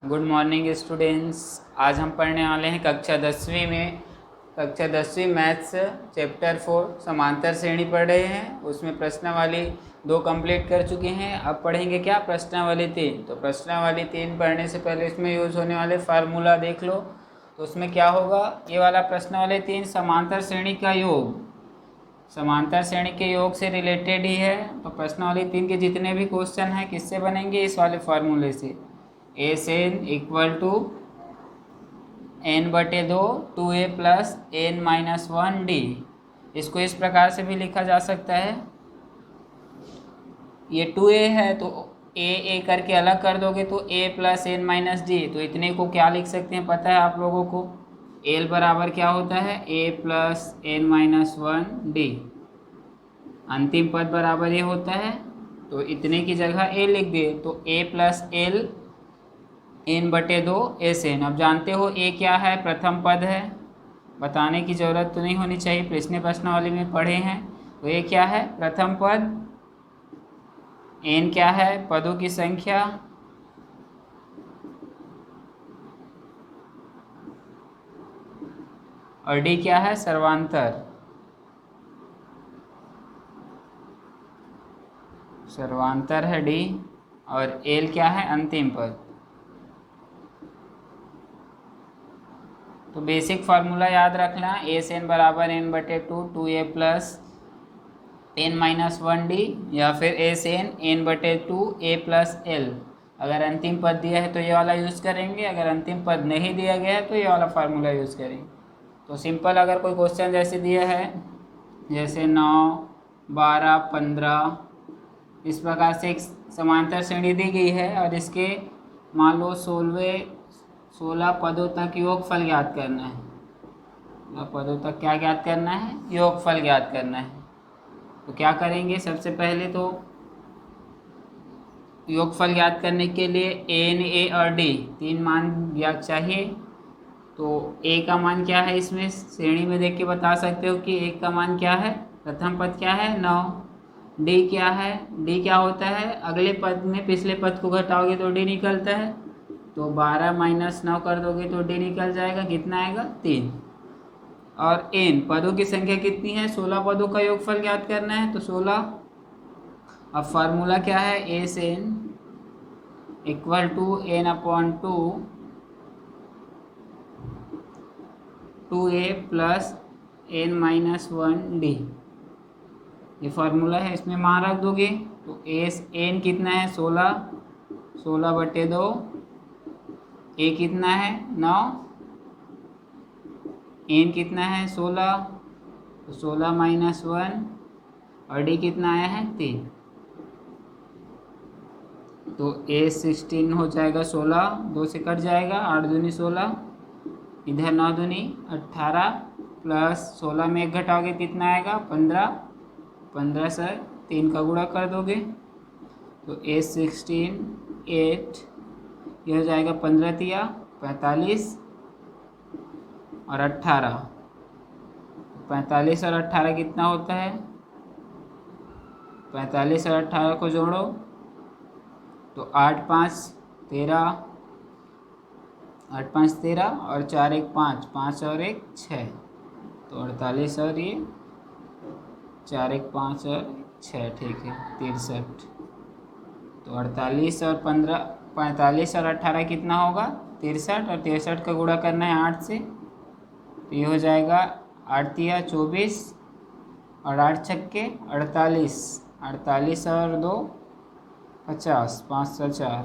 Good morning students. आज हम पढ़ने वाले हैं कक्षा 10वीं मैथ्स चैप्टर 4 समांतर श्रेणी पढ़ रहे हैं। उसमें प्रश्नावली 2 कंप्लीट कर चुके हैं। अब पढ़ेंगे क्या, प्रश्नावली 3। तो प्रश्नावली 3 पढ़ने से पहले इसमें यूज़ होने वाले फार्मूला देख लो। तो उसमें क्या होगा, ये वाला प्रश्नावली 3 समांतर श्रेणी का योग, समांतर श्रेणी के योग से रिलेटेड ही है। तो प्रश्नावली 3 के जितने भी क्वेश्चन हैं किससे बनेंगे, इस वाले फार्मूले से। S N equal to n/2 2a plus n-1 d। इसको इस प्रकार से भी लिखा जा सकता है, ये 2a है तो a करके अलग कर दोगे तो a प्लस n-d। तो इतने को क्या लिख सकते हैं पता है आप लोगों को, l बराबर क्या होता है a प्लस n-1 d। अंतिम पद बराबर ये होता है, तो इतने की जगह a लिख दिए तो a plus l n/2 SN। अब जानते हो a क्या है, प्रथम पद है, बताने की ज़रूरत तो नहीं होनी चाहिए, पिछले प्रश्नावली में पढ़े हैं। तो a क्या है, प्रथम पद। n क्या है, पदों की संख्या। और d क्या है, सर्वांतर। सर्वांतर है d। और l क्या है, अंतिम पद। तो बेसिक फार्मूला याद रखना, एस एन बराबर n/2 2a plus n-1 d, या फिर S N n/2 a plus l। अगर अंतिम पद दिया है तो ये वाला यूज़ करेंगे, अगर अंतिम पद नहीं दिया गया है तो ये वाला फार्मूला यूज़ करेंगे। तो सिंपल अगर कोई क्वेश्चन जैसे दिया है, जैसे 9 12 15, इस प्रकार से एक समांतर श्रेणी दी गई है और इसके मान लो 16 पदों तक योगफल ज्ञात करना है। 16 पदों तक क्या ज्ञात करना है, योगफल ज्ञात करना है। तो क्या करेंगे, सबसे पहले तो योगफल ज्ञात करने के लिए n, a और d 3 मान ज्ञात चाहिए। तो a का मान क्या है, इसमें श्रेणी में देख के बता सकते हो कि a का मान क्या है, प्रथम पद क्या है 9। d क्या है, d क्या होता है, अगले पद में पिछले पद को घटाओगे तो d निकलता है। तो 12 - 9 कर दोगे तो d निकल जाएगा, कितना आएगा 3। और n पदों की संख्या कितनी है, 16 पदों का योगफल ज्ञात करना है तो 16। अब फार्मूला क्या है, S N equal to n/2 2a plus n-1 d। ये फार्मूला है, इसमें मान रख दोगे तो एस एन कितना है 16, 16/2, a कितना है 9, n कितना है 16, तो 16 - 1, और d कितना आया है 3। तो a16 हो जाएगा 16, 2 से कट जाएगा, 8 दूनी 16, इधर 9 दूनी 18, प्लस 16 में 1 घटाओगे कितना आएगा 15, 15 से 3 का गुणा कर दोगे तो a16 8, ये हो जाएगा 15 तिया 45 और 18। 45 और 18 कितना होता है, 45 और 18 को जोड़ो तो 8 5 13, 8 5 13 और 4 1 5, 5 और 1 6, तो 48 और ये 4 1 5 और 6, ठीक है 63। तो 48 और 15, 45 और 18 कितना होगा 63, और 63 का गुणा करना है 8 से, तो ये हो जाएगा 8 तिया 24 और 8 छक्के 48, 48 और 2 50, 5 से 4।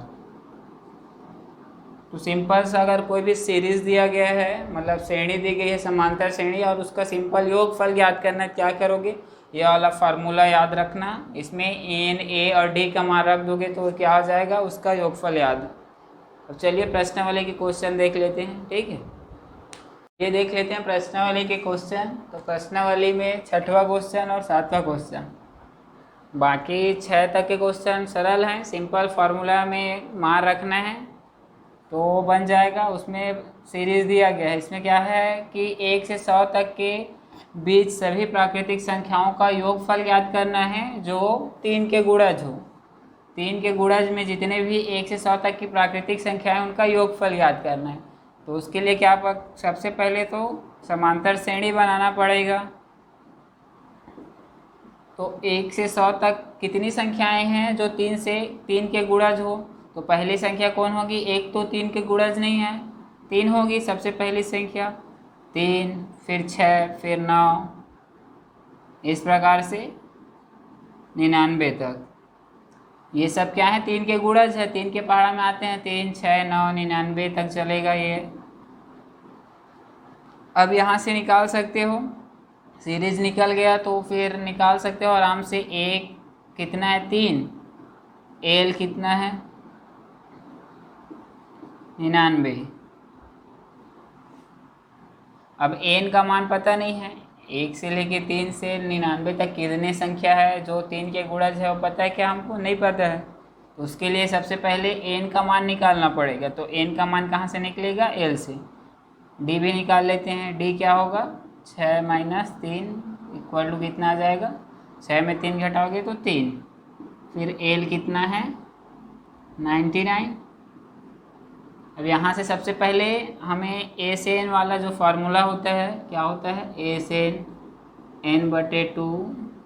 तो सिंपल सा अगर कोई भी सीरीज़ दिया गया है, मतलब श्रेणी दी गई है समांतर श्रेणी, और उसका सिंपल योगफल ज्ञात करना, क्या करोगे, ये वाला फार्मूला याद रखना। इसमें n, a और d का मान रख दोगे तो क्या हो जाएगा, उसका योगफल याद। अब चलिए प्रश्नावली के क्वेश्चन देख लेते हैं, ठीक है। ये देख लेते हैं प्रश्नावली के क्वेश्चन। तो प्रश्नावली में 6वां क्वेश्चन और 7वां क्वेश्चन, बाकी 6 तक के क्वेश्चन सरल हैं, सिंपल फार्मूला में मान रखना है तो बन जाएगा। उसमें सीरीज दिया गया है, इसमें क्या है कि 1 से 100 तक के बीच सभी प्राकृतिक संख्याओं का योगफल ज्ञात करना है जो 3 के गुणज हो। 3 के गुणज में जितने भी 1 से 100 तक की प्राकृतिक संख्या है उनका योगफल याद करना है। तो उसके लिए क्या सबसे पहले तो समांतर श्रेणी बनाना पड़ेगा। तो 1 से 100 तक कितनी संख्याएं हैं जो 3 के गुणज हो? तो पहली संख्या कौन होगी? 1 तो 3 के गुणज नहीं है, 3 होगी सबसे पहली संख्या, 3, फिर 6, फिर 9, इस प्रकार से 99 तक। ये सब क्या है? 3 के गुणज है, 3 के पहाड़ा में आते हैं, 3, 6, 9, 99 तक चलेगा ये। अब यहाँ से निकाल सकते हो, सीरीज निकल गया तो फिर निकाल सकते हो आराम से। 1 कितना है? 3, एल कितना है? 99। अब एन का मान पता नहीं है, 1 से लेके 3 से 99 तक कितने संख्या है जो 3 के गुणज है वो पता है क्या? हमको नहीं पता है। तो उसके लिए सबसे पहले एन का मान निकालना पड़ेगा। तो एन का मान कहाँ से निकलेगा? एल से। डी भी निकाल लेते हैं। डी क्या होगा? 6 - 3 इक्वल टू कितना आ जाएगा? 6 में 3 घटाओगे तो 3। फिर एल कितना है? 99। अब यहाँ से सबसे पहले हमें ए से एन वाला जो फार्मूला होता है, क्या होता है? ए से एन बटे 2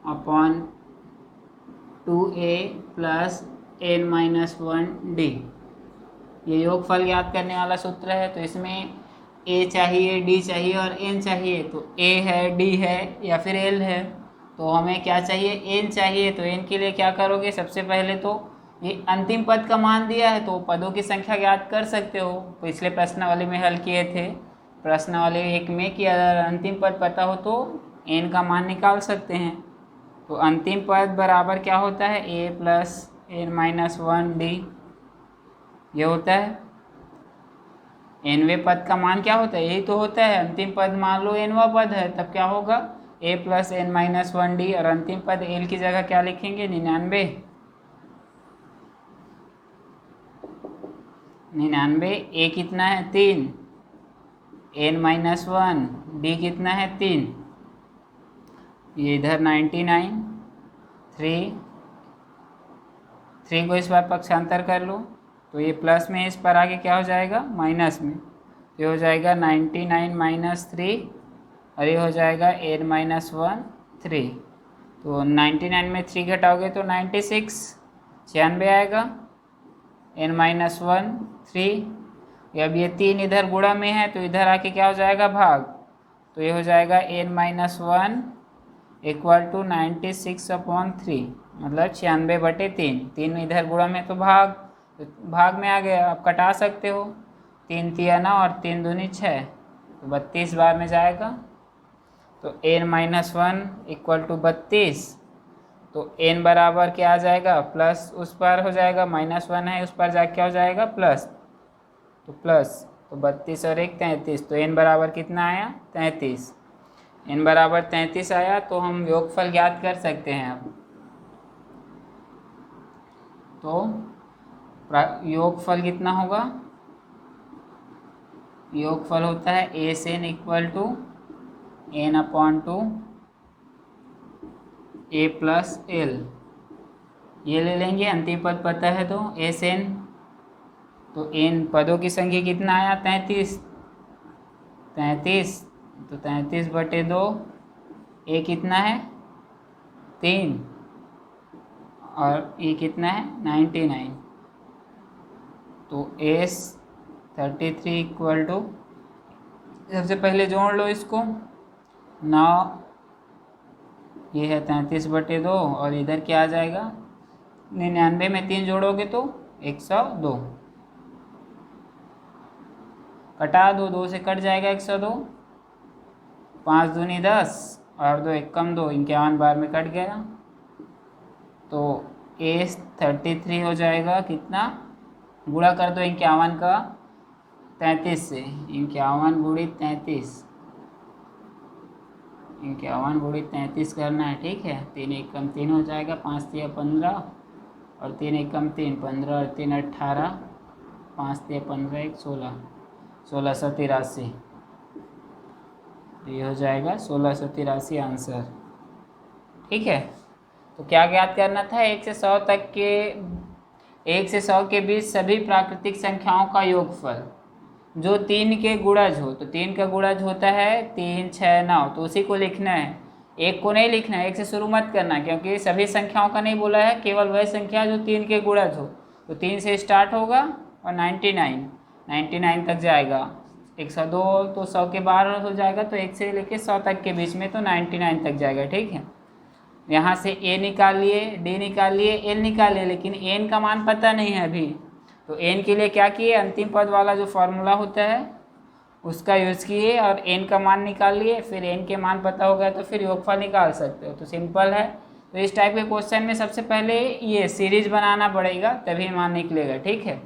upon 2a plus n - 1d, ये योगफल याद करने वाला सूत्र है। तो इसमें a चाहिए, d चाहिए और n चाहिए। तो a है, d है या फिर l है। तो हमें क्या चाहिए? n चाहिए। तो n के लिए क्या करोगे? सबसे पहले तो ये अंतिम पद का मान दिया है तो पदों की संख्या याद कर सकते हो, पिछले प्रश्नावली में हल किए थे। प्रश्नावली 1 में कि अगर अंतिम पद पता हो तो n का मान निकाल सकते हैं। तो अंतिम पद बराबर क्या होता है? a प्लस n - 1d, ये होता है। nवें पद का मान क्या होता है? यही तो होता है। अंतिम पद मान लो nवां पद है, तब क्या होगा? a प्लस n - 1d, और अंतिम पद l की जगह क्या लिखेंगे? 99। 99, a कितना है? 3, n - 1, d कितना है? 3, ये इधर 99, 3 को इस बार पक्षांतर कर लो तो ये प्लस में, इस पर आगे क्या हो जाएगा? माइनस में। ये हो जाएगा 99 - 3 और ये हो जाएगा n - 1 3। तो 99 में 3 घटाओगे तो 96, 96 आएगा। n - 1 3। अब ये 3 इधर गुणा में है तो इधर आके क्या हो जाएगा? भाग। तो ये हो जाएगा n - 1 इक्वल टू 96/3, मतलब 96/3। 3 इधर गुणा में तो भाग में आ गया। आप कटा सकते हो, 3 तिया 9 और 3 दूनी 6, तो 32 बार में जाएगा। तो n - 1 इक्वल टू 32। तो n बराबर क्या आ जाएगा? प्लस, उस पर हो जाएगा -1 है, उस पर जाके क्या हो जाएगा? प्लस। तो प्लस, तो 32 और 1 33। तो n बराबर कितना आया? 33। n बराबर 33 आया तो हम योगफल ज्ञात कर सकते हैं अब। तो योगफल कितना होगा? योगफल होता है a से n equal to n/2 a plus l। ये ले लेंगे, अंतिम पद पता है तो a से n। तो n पदों की संख्या कितना आया? 33। 33, तो 33/2, a कितना है? 3 और e कितना है? 99। तो a 33 इक्वल टू, सबसे पहले जोड़ लो इसको, 9, ये है 33/2 और इधर क्या आ जाएगा? 99 में 3 जोड़ोगे तो 102। कटा दो, 2 से कट जाएगा 102, 5 दूनी 10 और 2 1 कम 2, 51 बार में कट गया। तो a 33 हो जाएगा कितना? गुणा कर दो 51 का 33 से, 51 × 33, 51 × 33 करना है, ठीक है। 3 1 कम 3 हो जाएगा, 5 3 15 और 3 1 कम 3, 15 और 3 18, 5 3 15 1 16, 1683। ये हो जाएगा 1683 आंसर, ठीक है। तो क्या ज्ञात करना था? 1 से 100 तक के 1 से 100 के बीच सभी प्राकृतिक संख्याओं का योगफल जो 3 के गुणज हो, तो 3 का गुणज होता है 3, 6, 9, तो उसी को लिखना है, एक को नहीं लिखना है, एक से शुरू मत करना, क्योंकि सभी संख्याओं का नहीं बोला है, केवल वह संख्या जो 3 के गुणज हो। तो 3 से स्टार्ट होगा और 99 तक जाएगा। 102 तो 100 के बाहर हो जाएगा, तो 1 से लेके 100 तक के बीच में तो 99 तक जाएगा। ठीक है, यहाँ से ए निकाल लिए, डी निकाल लिए, एल निकाल लिए, लेकिन एन का मान पता नहीं है अभी। तो एन के लिए क्या किए, अंतिम पद वाला जो फॉर्मूला होता है उसका यूज़ किए और एन का मान निकाल लिए। फिर एन के मान पता हो गया तो फिर योगफल निकाल सकते हो, तो सिंपल है। तो इस टाइप के क्वेश्चन में सबसे पहले ये सीरीज बनाना पड़ेगा, तभी मान निकलेगा। ठीक है,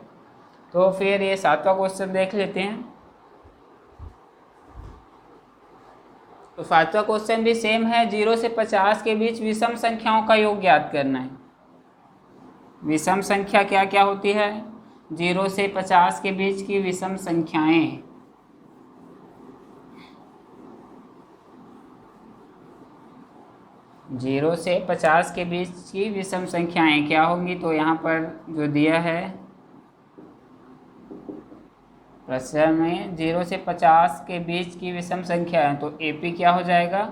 तो फिर ये 7वां क्वेश्चन देख लेते हैं। तो 5वां क्वेश्चन भी सेम है, 0 से 50 के बीच विषम संख्याओं का योग ज्ञात करना है। विषम संख्या क्या क्या होती है, 0 से 50 के बीच की विषम संख्याएं। जीरो से 50 के बीच की विषम संख्याएं क्या होंगी, तो यहाँ पर जो दिया है प्रश्न में 0 से 50 के बीच की विषम संख्या है, तो एपी क्या हो जाएगा,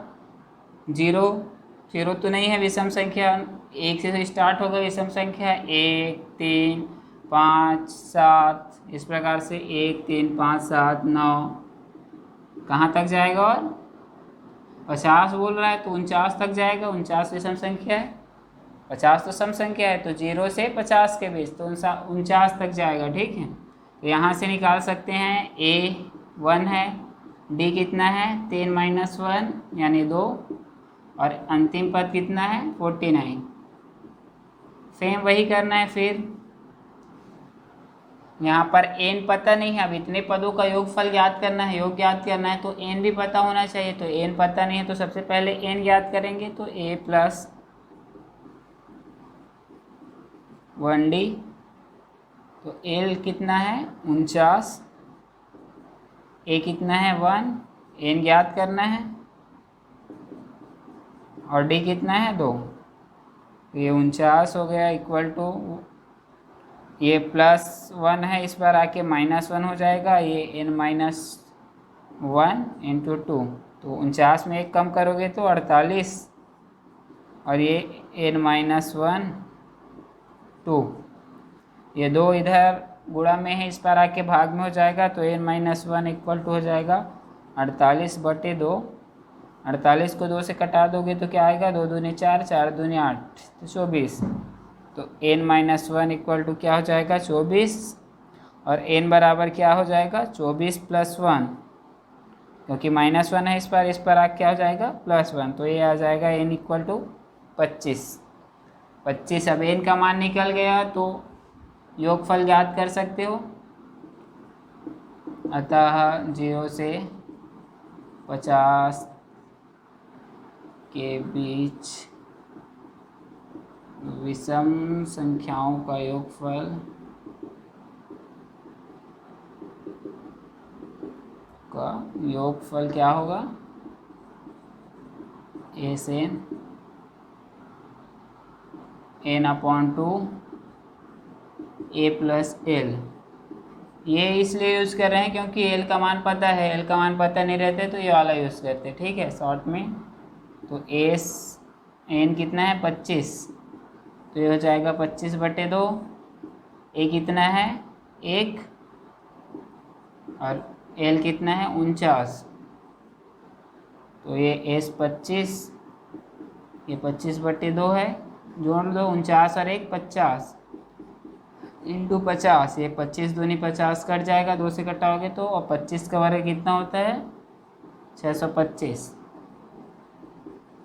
0 तो नहीं है विषम संख्या, 1 से स्टार्ट होगा विषम संख्या, 1, 3, 5, 7, इस प्रकार से 1, 3, 5, 7, 9 कहाँ तक जाएगा, और 50 बोल रहा है तो 49 तक जाएगा। 49 विषम संख्या है, 50 तो सम संख्या है, तो 0 से 50 के बीच तो 49 तक जाएगा। ठीक है, तो यहाँ से निकाल सकते हैं, ए 1 है, डी कितना है 3 - 1 यानी 2, और अंतिम पद कितना है 49। सेम वही करना है। फिर यहाँ पर एन पता नहीं है, अब इतने पदों का योगफल ज्ञात करना है, योग ज्ञात करना है, तो एन भी पता होना चाहिए। तो एन पता नहीं है तो सबसे पहले एन ज्ञात करेंगे, तो ए प्लस 1d, तो एल कितना है 49, ए कितना है 1, एन ज्ञात करना है, और डी कितना है 2, तो ये 49 हो गया, इक्वल टू ये +1 है, इस बार आके -1 हो जाएगा, ये n - 1 × 2, तो 49 में एक कम करोगे तो 48, और ये n - 1 2, ये 2 इधर गुणा में है, इस पर आके भाग में हो जाएगा, तो n - 1 इक्वल टू हो जाएगा 48/2। 48 को 2 से कटा दोगे तो क्या आएगा, 2 दूनी 4, 4 दूनी 8, तो 24। तो n - 1 इक्वल टू क्या हो जाएगा 24, और n बराबर क्या हो जाएगा 24 + 1, क्योंकि -1 है इस पर आ क्या हो जाएगा +1, तो ये आ जाएगा n इक्वल टू 25। अब n का मान निकल गया तो योगफल ज्ञात कर सकते हो। अतः 0 से 50 के बीच विषम संख्याओं का योगफल क्या होगा, n/2 a + l। ये इसलिए यूज़ कर रहे हैं क्योंकि l का मान पता है, l का मान पता नहीं रहते तो ये वाला यूज़ करते। ठीक है, शॉर्ट में तो n कितना है 25, तो ये हो जाएगा 25/2, a कितना है 1, और l कितना है 49, तो ये s 25, ये 25/2 है, जोड़ दो 49 और 1 50 × 50, ये 25 दूनी 50 कट जाएगा, 2 से कटाओगे तो, और 25 का वर्ग कितना होता है 625,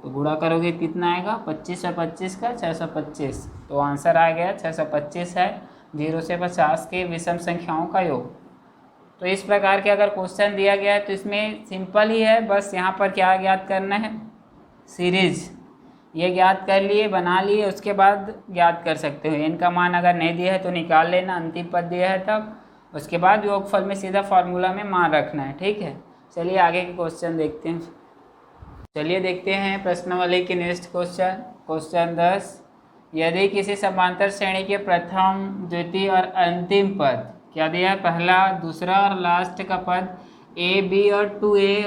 तो गुणा करोगे कितना आएगा 25 और 25 का 625, तो आंसर आ गया 625 है 0 से 50 के विषम संख्याओं का योग। तो इस प्रकार के अगर क्वेश्चन दिया गया है तो इसमें सिंपल ही है, बस यहाँ पर क्या ज्ञात करना है, सीरीज, ये ज्ञात कर लिए, बना लिए, उसके बाद ज्ञात कर सकते हो। n का मान अगर नहीं दिया है तो निकाल लेना, अंतिम पद दिया है तब, उसके बाद योगफल में सीधा फार्मूला में मान रखना है। ठीक है, चलिए आगे के क्वेश्चन देखते हैं। चलिए देखते हैं प्रश्नावली के नेक्स्ट क्वेश्चन 10, यदि किसी समांतर श्रेणी के प्रथम, द्वितीय और अंतिम पद, क्या दिया है, पहला, दूसरा और लास्ट का पद ए बी और 2a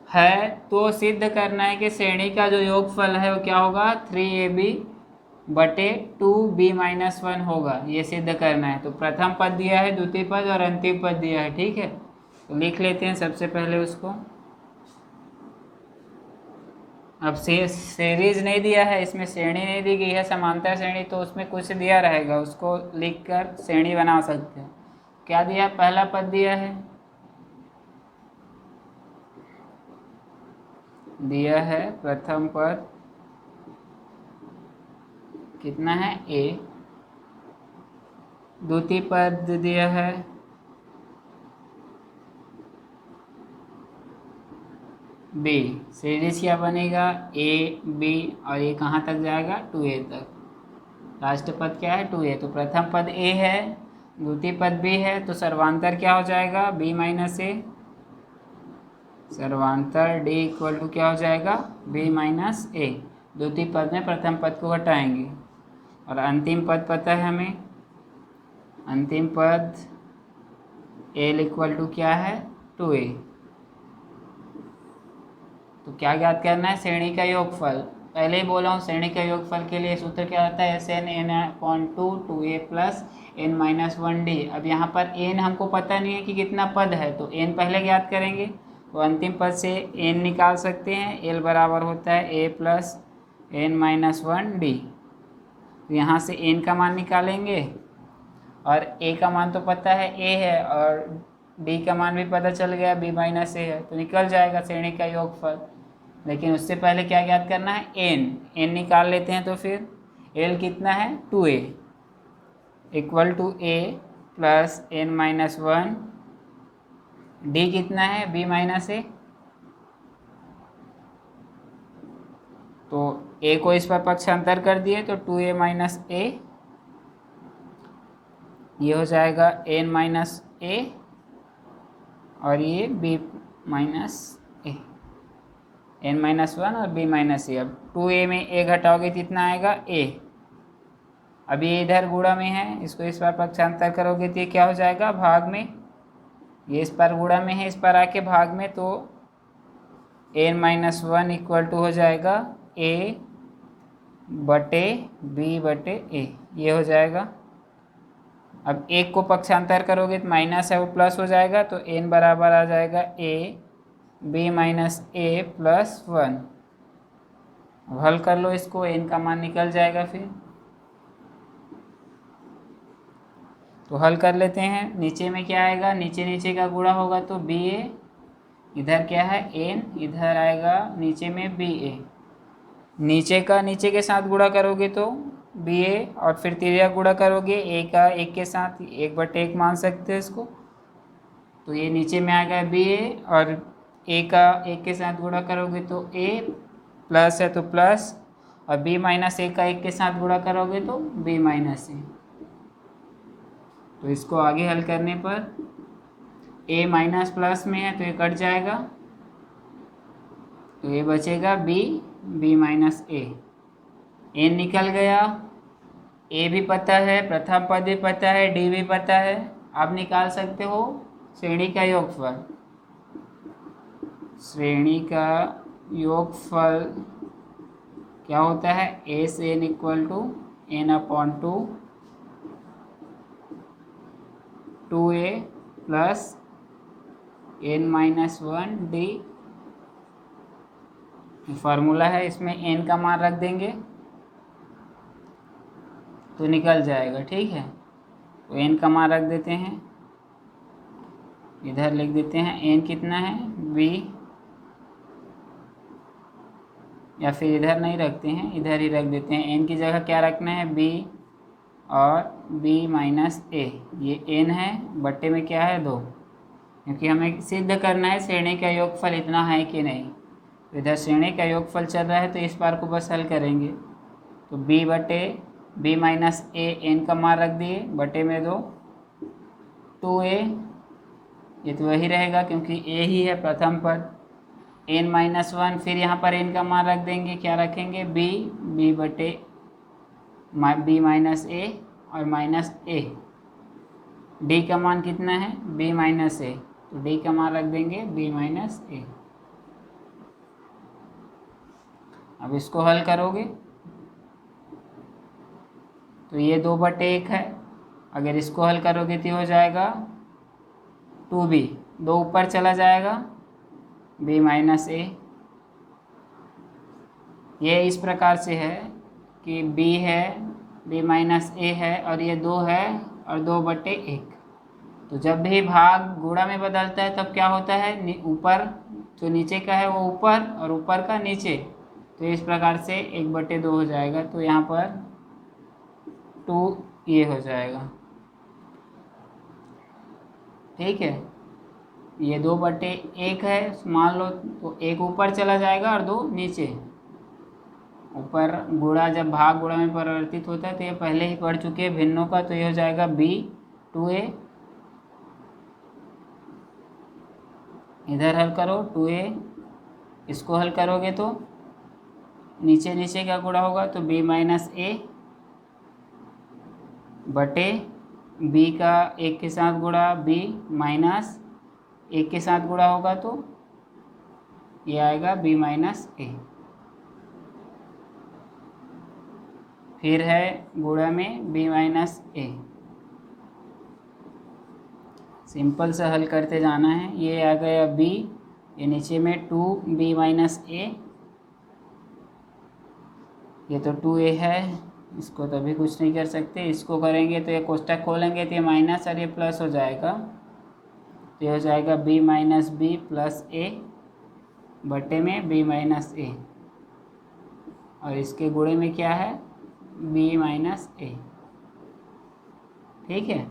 है, तो सिद्ध करना है कि श्रेणी का जो योगफल है वो क्या होगा, 3ab बटे 2b-1 होगा। ये सिद्ध करना है। तो प्रथम पद दिया है, द्वितीय पद और अंतिम पद दिया है। ठीक है, तो लिख लेते हैं सबसे पहले उसको। अब सीरीज नहीं दिया है, इसमें श्रेणी नहीं दी गई है, समांतर श्रेणी, तो उसमें कुछ दिया रहेगा, उसको लिखकर श्रेणी बना सकते हैं। क्या दिया, पहला पद दिया है, प्रथम पद कितना है, a, द्वितीय पद दिया है b, सीरीज क्या बनेगा, a b और ये कहाँ तक जाएगा, 2a तक। लास्ट पद क्या है, 2a। तो प्रथम पद a है, द्वितीय पद b है, तो सर्वांतर क्या हो जाएगा, b-a। सर्वांतर d इक्वल टू क्या हो जाएगा, b-a। द्वितीय पद में प्रथम पद को घटाएंगे और अंतिम पद पता है हमें, अंतिम पद l इक्वल टू क्या है, 2a। तो क्या ज्ञात करना है, श्रेणी का योगफल। पहले ही बोला हूँ, श्रेणी का योगफल के लिए सूत्र क्या होता है, Sn n/2 2a plus n-1d। अब यहाँ पर n हमको पता नहीं है कि कितना पद है, तो n पहले ज्ञात करेंगे। तो अंतिम पद से n निकाल सकते हैं, l बराबर होता है a प्लस n-1d। तो यहाँ से n का मान निकालेंगे और a का मान तो पता है a है और d का मान भी पता चल गया b-a है, तो निकल जाएगा श्रेणी का योगफल। लेकिन उससे पहले क्या ज्ञात करना है, n निकाल लेते हैं। तो फिर l कितना है, 2a equal to a plus n-1, d कितना है, b-a। तो a को इस पर पक्षांतर कर दिए तो 2a माइनस a, ये हो जाएगा n-a और ये b-a, n-1 और b-a। अब 2a में a घटाओगे कितना आएगा, a। अब ये इधर गुणा में है, इसको इस पर पक्षांतर करोगे तो ये क्या हो जाएगा, भाग में। ये इस पर गुणा में है, इस पर आके भाग में, तो n-1 इक्वल टू हो जाएगा a बटे b बटे a, ये हो जाएगा। अब एक को पक्षांतर करोगे तो माइनस है वो प्लस हो जाएगा, तो n बराबर आ जाएगा a b-a प्लस 1। अब हल कर लो इसको, n का मान निकल जाएगा। फिर तो हल कर लेते हैं। नीचे में क्या आएगा, नीचे नीचे का गुणा होगा तो ba, इधर क्या है n, इधर आएगा नीचे में ba। नीचे का नीचे के साथ गुणा करोगे तो ba, और फिर तिर्यक गुणा करोगे a का एक के साथ, 1/1 मान सकते हैं इसको। तो ये नीचे में आएगा ba और a का एक के साथ गुणा करोगे तो a, प्लस है तो प्लस, और b-a का एक के साथ गुणा करोगे तो b-a। तो इसको आगे हल करने पर a माइनस प्लस में है तो ये कट जाएगा, तो ये बचेगा b-a। n निकल गया, a भी पता है, प्रथम पद भी पता है, d भी पता है। आप निकाल सकते हो श्रेणी का योगफल। श्रेणी का योगफल क्या होता है, Sn equal to n/2 2a plus n-1d। Formula है, इसमें n का मान रख देंगे तो निकल जाएगा। ठीक है, तो n का मान रख देते हैं, इधर लिख देते हैं n कितना है, b, या फिर इधर नहीं रखते हैं, इधर ही रख देते हैं। n की जगह क्या रखना है, b और b-a। ये n है, बट्टे में क्या है 2, क्योंकि हमें सिद्ध करना है श्रेणी का योगफल इतना है कि नहीं। तो इधर श्रेणी का योगफल चल रहा है तो इस बार को बस हल करेंगे। तो b बटे b-a, n का मान रख दिए, बटे में 2a, ये तो वही रहेगा क्योंकि a ही है प्रथम पद। n-1, फिर यहाँ पर n का मान रख देंगे, क्या रखेंगे, b बटे बी माइनस ए और माइनस ए। डी का मान कितना है, बी माइनस ए, तो डी का मान रख देंगे बी माइनस ए। अब इसको हल करोगे तो ये 2/1 है, अगर इसको हल करोगे तो हो जाएगा 2b, 2 ऊपर चला जाएगा b माइनस ए। ये इस प्रकार से है कि b है, b माइनस ए है और ये 2 है और 2/1। तो जब भी भाग गुणा में बदलता है तब क्या होता है, ऊपर जो नीचे का है वो ऊपर और ऊपर का नीचे, तो इस प्रकार से 1/2 हो जाएगा। तो यहाँ पर 2 ये हो जाएगा, ठीक है। ये 2/1 है मान लो, तो 1 ऊपर चला जाएगा और 2 नीचे। ऊपर गुणा, जब भाग गुणा में परिवर्तित होता है तो ये पहले ही पढ़ चुके हैं भिन्नों का, तो ये हो जाएगा b 2a। इधर हल करो 2a, इसको हल करोगे तो नीचे नीचे का गुणा होगा तो b माइनस ए बटे b का 1 के साथ गुणा b माइनस 1 के साथ गुणा होगा तो ये आएगा b माइनस ए। फिर है गुणा में b माइनस ए, सिंपल से हल करते जाना है। ये आ गया b, ये नीचे में 2b माइनस ए, ये तो 2a है, इसको तो अभी कुछ नहीं कर सकते। इसको करेंगे तो ये कोष्टक खोलेंगे तो ये माइनस और ये प्लस हो जाएगा, तो ये हो जाएगा b माइनस बी प्लस ए बटे में b माइनस ए, और इसके गुणे में क्या है b माइनस ए, ठीक है।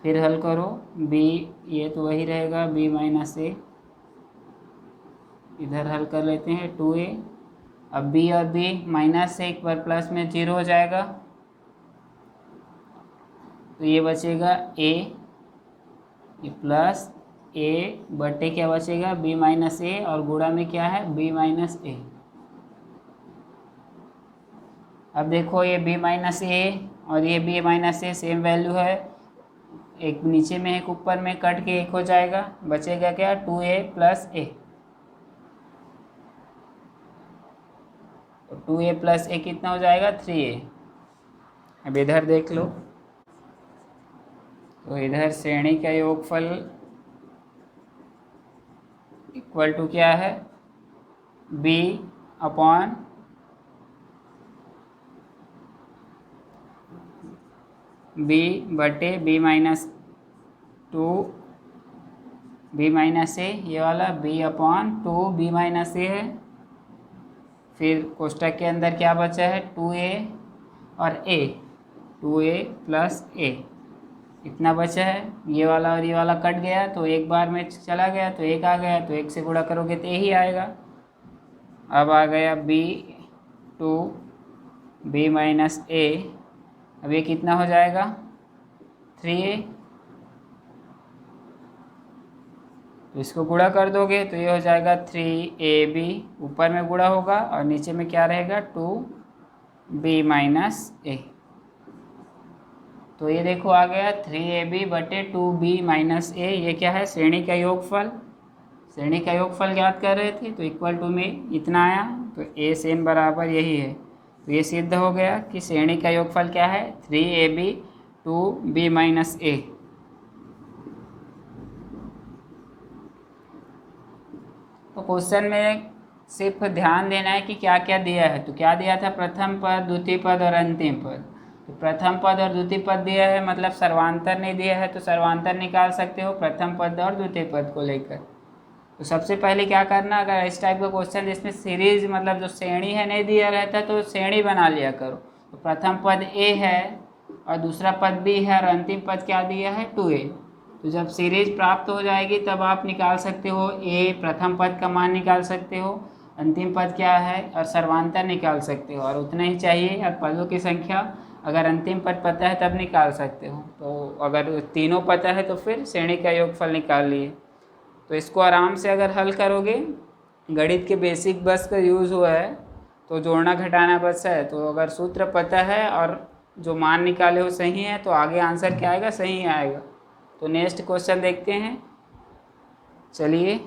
फिर हल करो b, ये तो वही रहेगा b माइनस ए, इधर हल कर लेते हैं 2a। अब b और b माइनस से एक बार प्लस में 0 हो जाएगा, तो ये बचेगा a, ये प्लस a बटे क्या बचेगा b माइनस ए, और गुणा में क्या है b माइनस ए। अब देखो ये b माइनस ए और ये b माइनस ए सेम वैल्यू है, एक नीचे में एक ऊपर में कट के 1 हो जाएगा, बचेगा क्या 2a प्लस ए। तो 2a प्लस ए कितना हो जाएगा 3a। अब इधर देख लो, तो इधर श्रेणी का योगफल इक्वल टू क्या है b अपॉन b बटे b माइनस 2 b माइनस ए, ये वाला b अपॉन 2 b माइनस ए है। फिर कोष्टक के अंदर क्या बचा है 2a और a, 2a प्लस a, इतना बचा है। ये वाला और ये वाला कट गया तो एक बार में चला गया तो 1 आ गया, तो 1 से गुणा करोगे तो यही आएगा। अब आ गया b 2 b माइनस a, अब ये कितना हो जाएगा 3a, तो इसको गुणा कर दोगे तो ये हो जाएगा 3ab, ऊपर में गुणा होगा और नीचे में क्या रहेगा 2b माइनस a। तो ये देखो आ गया 3ab बटे 2b माइनस a, ये क्या है श्रेणी का योगफल। श्रेणी का योगफल ज्ञात कर रहे थे तो इक्वल टू में इतना आया, तो a से n बराबर यही है। तो ये सिद्ध हो गया कि श्रेणी का योगफल क्या है 3ab 2b माइनस a। तो क्वेश्चन में सिर्फ ध्यान देना है कि क्या क्या दिया है। तो क्या दिया था प्रथम पद, द्वितीय पद और अंतिम पद। तो प्रथम पद और द्वितीय पद दिया है, मतलब सर्वांतर नहीं दिया है, तो सर्वांतर निकाल सकते हो प्रथम पद और द्वितीय पद को लेकर। तो सबसे पहले क्या करना, अगर इस टाइप का क्वेश्चन जिसमें सीरीज मतलब जो श्रेणी है नहीं दिया रहता तो श्रेणी बना लिया करो। तो प्रथम पद a है और दूसरा पद b है और अंतिम पद क्या दिया है 2a। तो जब सीरीज प्राप्त हो जाएगी तब आप निकाल सकते हो a, प्रथम पद का मान निकाल सकते हो, अंतिम पद क्या है और सर्वांतर निकाल सकते हो, और उतना ही चाहिए। और पदों की संख्या अगर अंतिम पद पता है तब निकाल सकते हो। तो अगर तीनों पता है तो फिर श्रेणी का योगफल निकाल लिए। तो इसको आराम से अगर हल करोगे, गणित के बेसिक बस का यूज़ हुआ है, तो जोड़ना घटाना बचा है। तो अगर सूत्र पता है और जो मान निकाले हो सही है तो आगे आंसर क्या आएगा, सही आएगा। तो नेक्स्ट क्वेश्चन देखते हैं। चलिए,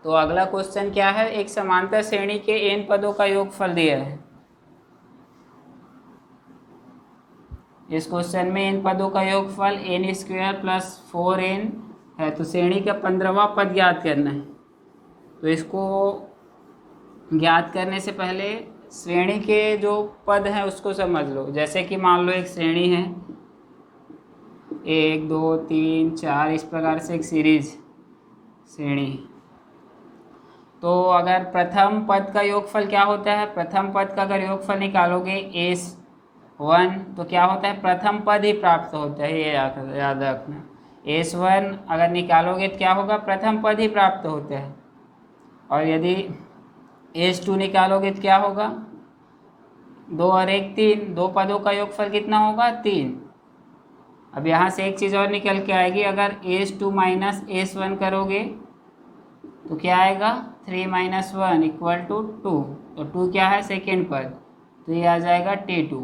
तो अगला क्वेश्चन क्या है, एक समांतर श्रेणी के n पदों का योगफल दिया है। इस क्वेश्चन में n पदों का योगफल n² प्लस 4n है। तो श्रेणी का 15वां पद ज्ञात करना है। तो इसको ज्ञात करने से पहले श्रेणी के जो पद हैं उसको समझ लो। जैसे कि मान लो एक श्रेणी है 1 2 3 4, इस प्रकार से एक सीरीज श्रेणी। तो अगर प्रथम पद का योगफल क्या होता है, प्रथम पद का अगर योगफल निकालोगे S1 तो क्या होता है, प्रथम पद ही प्राप्त होता है, ये याद रखना। S1 अगर निकालोगे तो क्या होगा, प्रथम पद ही प्राप्त होता है। और यदि S2 निकालोगे तो क्या होगा, 2 और 1 3, दो पदों का योगफल कितना होगा, 3। अब यहाँ से एक चीज़ और निकल के आएगी, अगर S2 माइनस S1 करोगे तो क्या आएगा, 3 - 1 = 2। तो 2 क्या है, सेकेंड पद, तो ये आ जाएगा T2।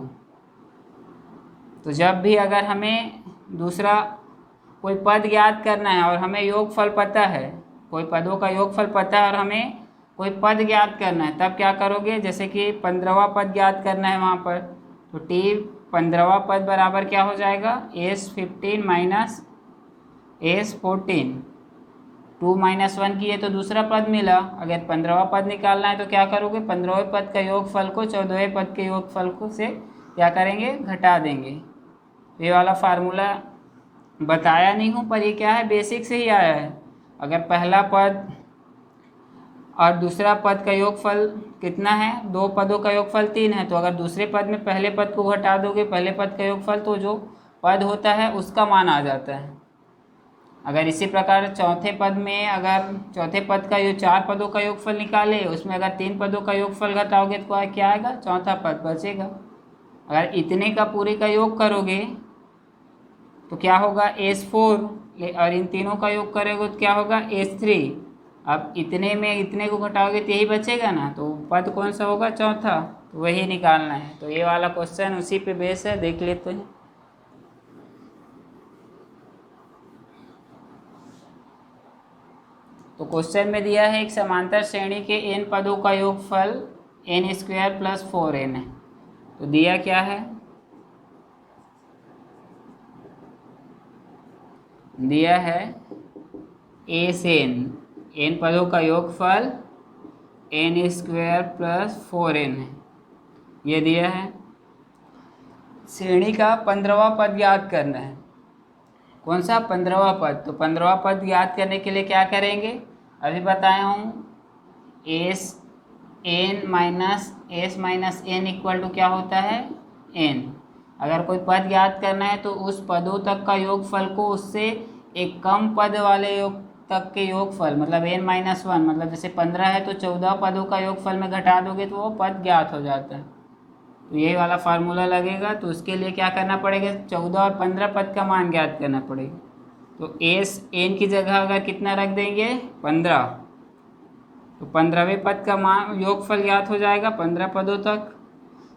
तो जब भी अगर हमें दूसरा कोई पद ज्ञात करना है और हमें योगफल पता है, कोई पदों का योगफल पता है और हमें कोई पद ज्ञात करना है, तब क्या करोगे, जैसे कि 15वां पद ज्ञात करना है वहाँ पर, तो T 15वां पद बराबर क्या हो जाएगा, S15 माइनस S14। 2 - 1 किए तो दूसरा पद मिला। अगर 15वां पद निकालना है तो क्या करोगे, 15वें पद का योगफल को 14वें पद के योगफल को से क्या करेंगे, घटा देंगे। ये वाला फार्मूला बताया नहीं हूँ, पर ये क्या है, बेसिक से ही आया है। अगर पहला पद और दूसरा पद का योगफल कितना है, दो पदों का योगफल 3 है, तो अगर दूसरे पद में पहले पद को घटा दोगे पहले पद का योगफल, तो जो पद होता है उसका मान आ जाता है। अगर इसी प्रकार चौथे पद में, अगर चौथे पद का जो 4 पदों का योगफल निकाले, उसमें अगर 3 पदों का योगफल घटाओगे तो क्या आएगा, चौथा पद बचेगा। अगर इतने का पूरे का योग करोगे तो क्या होगा, S4, और इन तीनों का योग करोगे तो क्या होगा, S3। अब इतने में इतने को घटाओगे तो यही बचेगा ना, तो पद कौन सा होगा, चौथा, तो वही निकालना है। तो ये वाला क्वेश्चन उसी पे बेस है, देख लेते हैं। तो क्वेश्चन में दिया है एक समांतर श्रेणी के n पदों का योगफल n² प्लस 4n है। तो दिया क्या है, दिया है a से n पदों का योगफल n² प्लस 4n है, ये दिया है। श्रेणी का 15वां पद ज्ञात करना है। कौन सा, 15वां पद। तो 15वां पद ज्ञात करने के लिए क्या करेंगे, अभी बताया हूँ, n minus n equal to क्या होता है, n। अगर कोई पद ज्ञात करना है तो उस पदों तक का योगफल को उससे एक कम पद वाले योग तक के योगफल, मतलब n-1, मतलब जैसे 15 है तो 14 पदों का योगफल में घटा दोगे तो वो पद ज्ञात हो जाता है। तो यही वाला फार्मूला लगेगा। तो उसके लिए क्या करना पड़ेगा, 14 और 15 पद का मान ज्ञात करना पड़ेगा। तो n की जगह अगर कितना रख देंगे, 15, तो 15वें पद का मान योगफल ज्ञात हो जाएगा 15 पदों तक।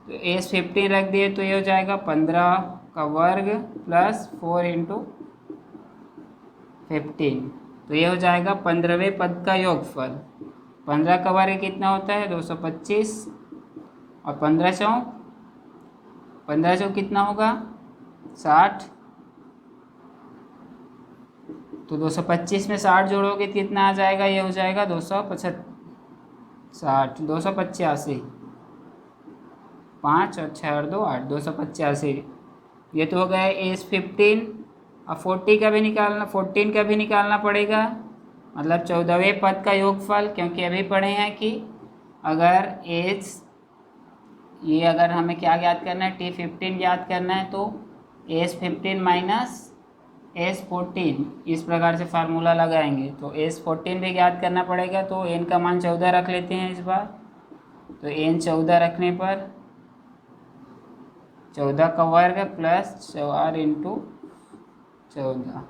तो S15 रख दिए तो ये हो जाएगा 15 का वर्ग प्लस 4 × 15, तो ये हो जाएगा 15वें पद का योगफल। 15 का वर्ग कितना होता है, 225, और 15 चौक कितना होगा, 60। तो 225 में 60 जोड़ोगे तो कितना आ जाएगा, ये हो जाएगा 285, 5 और 6 और 2 8, 285। ये तो हो गया S15। अब 14 का भी निकालना पड़ेगा, मतलब 14वें पद का योगफल, क्योंकि अभी पढ़े हैं कि अगर ये अगर हमें क्या ज्ञात करना है, T15 ज्ञात करना है, तो S15 माइनस S14, इस प्रकार से फार्मूला लगाएंगे। तो S14 भी ज्ञात करना पड़ेगा। तो n का मान 14 रख लेते हैं इस बार। तो n 14 रखने पर 14 का वर्ग प्लस 4 × 14,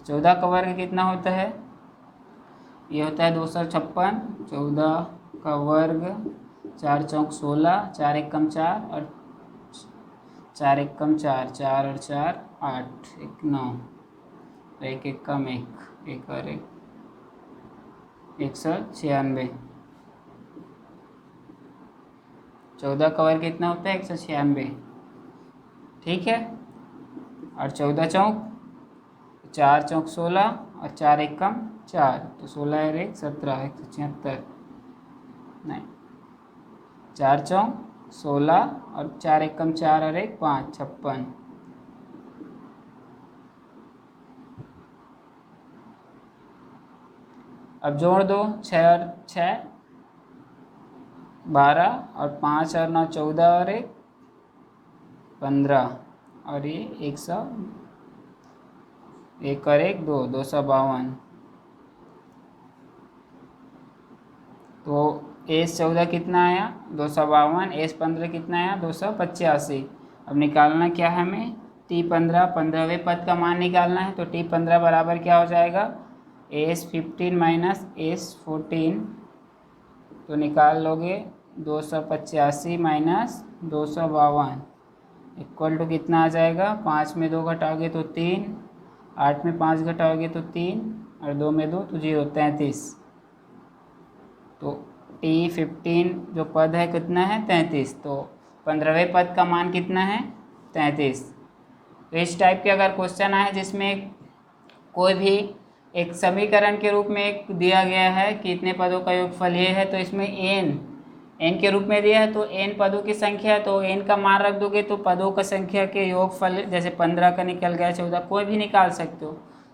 14 का वर्ग कितना होता है, ये होता है 256। 14 का वर्ग 4 चौक 16, 4 एकम 4 और 4 एकम 4, 4 और 4 8, 1 9, 1 एकम 1, 1 और 1 196। 14 कवर कितना होता है? 196, ठीक है। और 14 चौक 4 चौक 16 और 4 एकम 4, तो 16 और 1 17, 176 नहीं, 4 चौक 16 और 4 एकम 4 और 1 5, 56। अब जोड़ दो, 6 और 6 12 और 5 और 9 14 और 1 15 और ये 100, 1 और 1 2, 252। तो एस 14 कितना आया? 252। एस 15 कितना आया? 285। अब निकालना क्या है हमें? T15, 15वें पद का मान निकालना है। तो T15 बराबर क्या हो जाएगा? S 15 minus S 14। तो निकाल लोगे 285 माइनस 252 इक्वल टू कितना आ जाएगा? 5 में 2 घटाओगे तो 3, 8 में 5 घटाओगे तो 3 और 2 में 2 तो 0, 33। तो T15 जो पद है कितना है? 33। तो 15वें पद का मान कितना है? 33। तो इस टाइप के अगर क्वेश्चन आए जिसमें कोई भी एक समीकरण के रूप में एक दिया गया है कि इतने पदों का योगफल ये है, तो इसमें n के रूप में दिया है, तो n पदों की संख्या है, तो n का मान रख दोगे तो पदों का संख्या के योगफल जैसे 15 का निकल गया, 14 कोई भी निकाल सकते हो।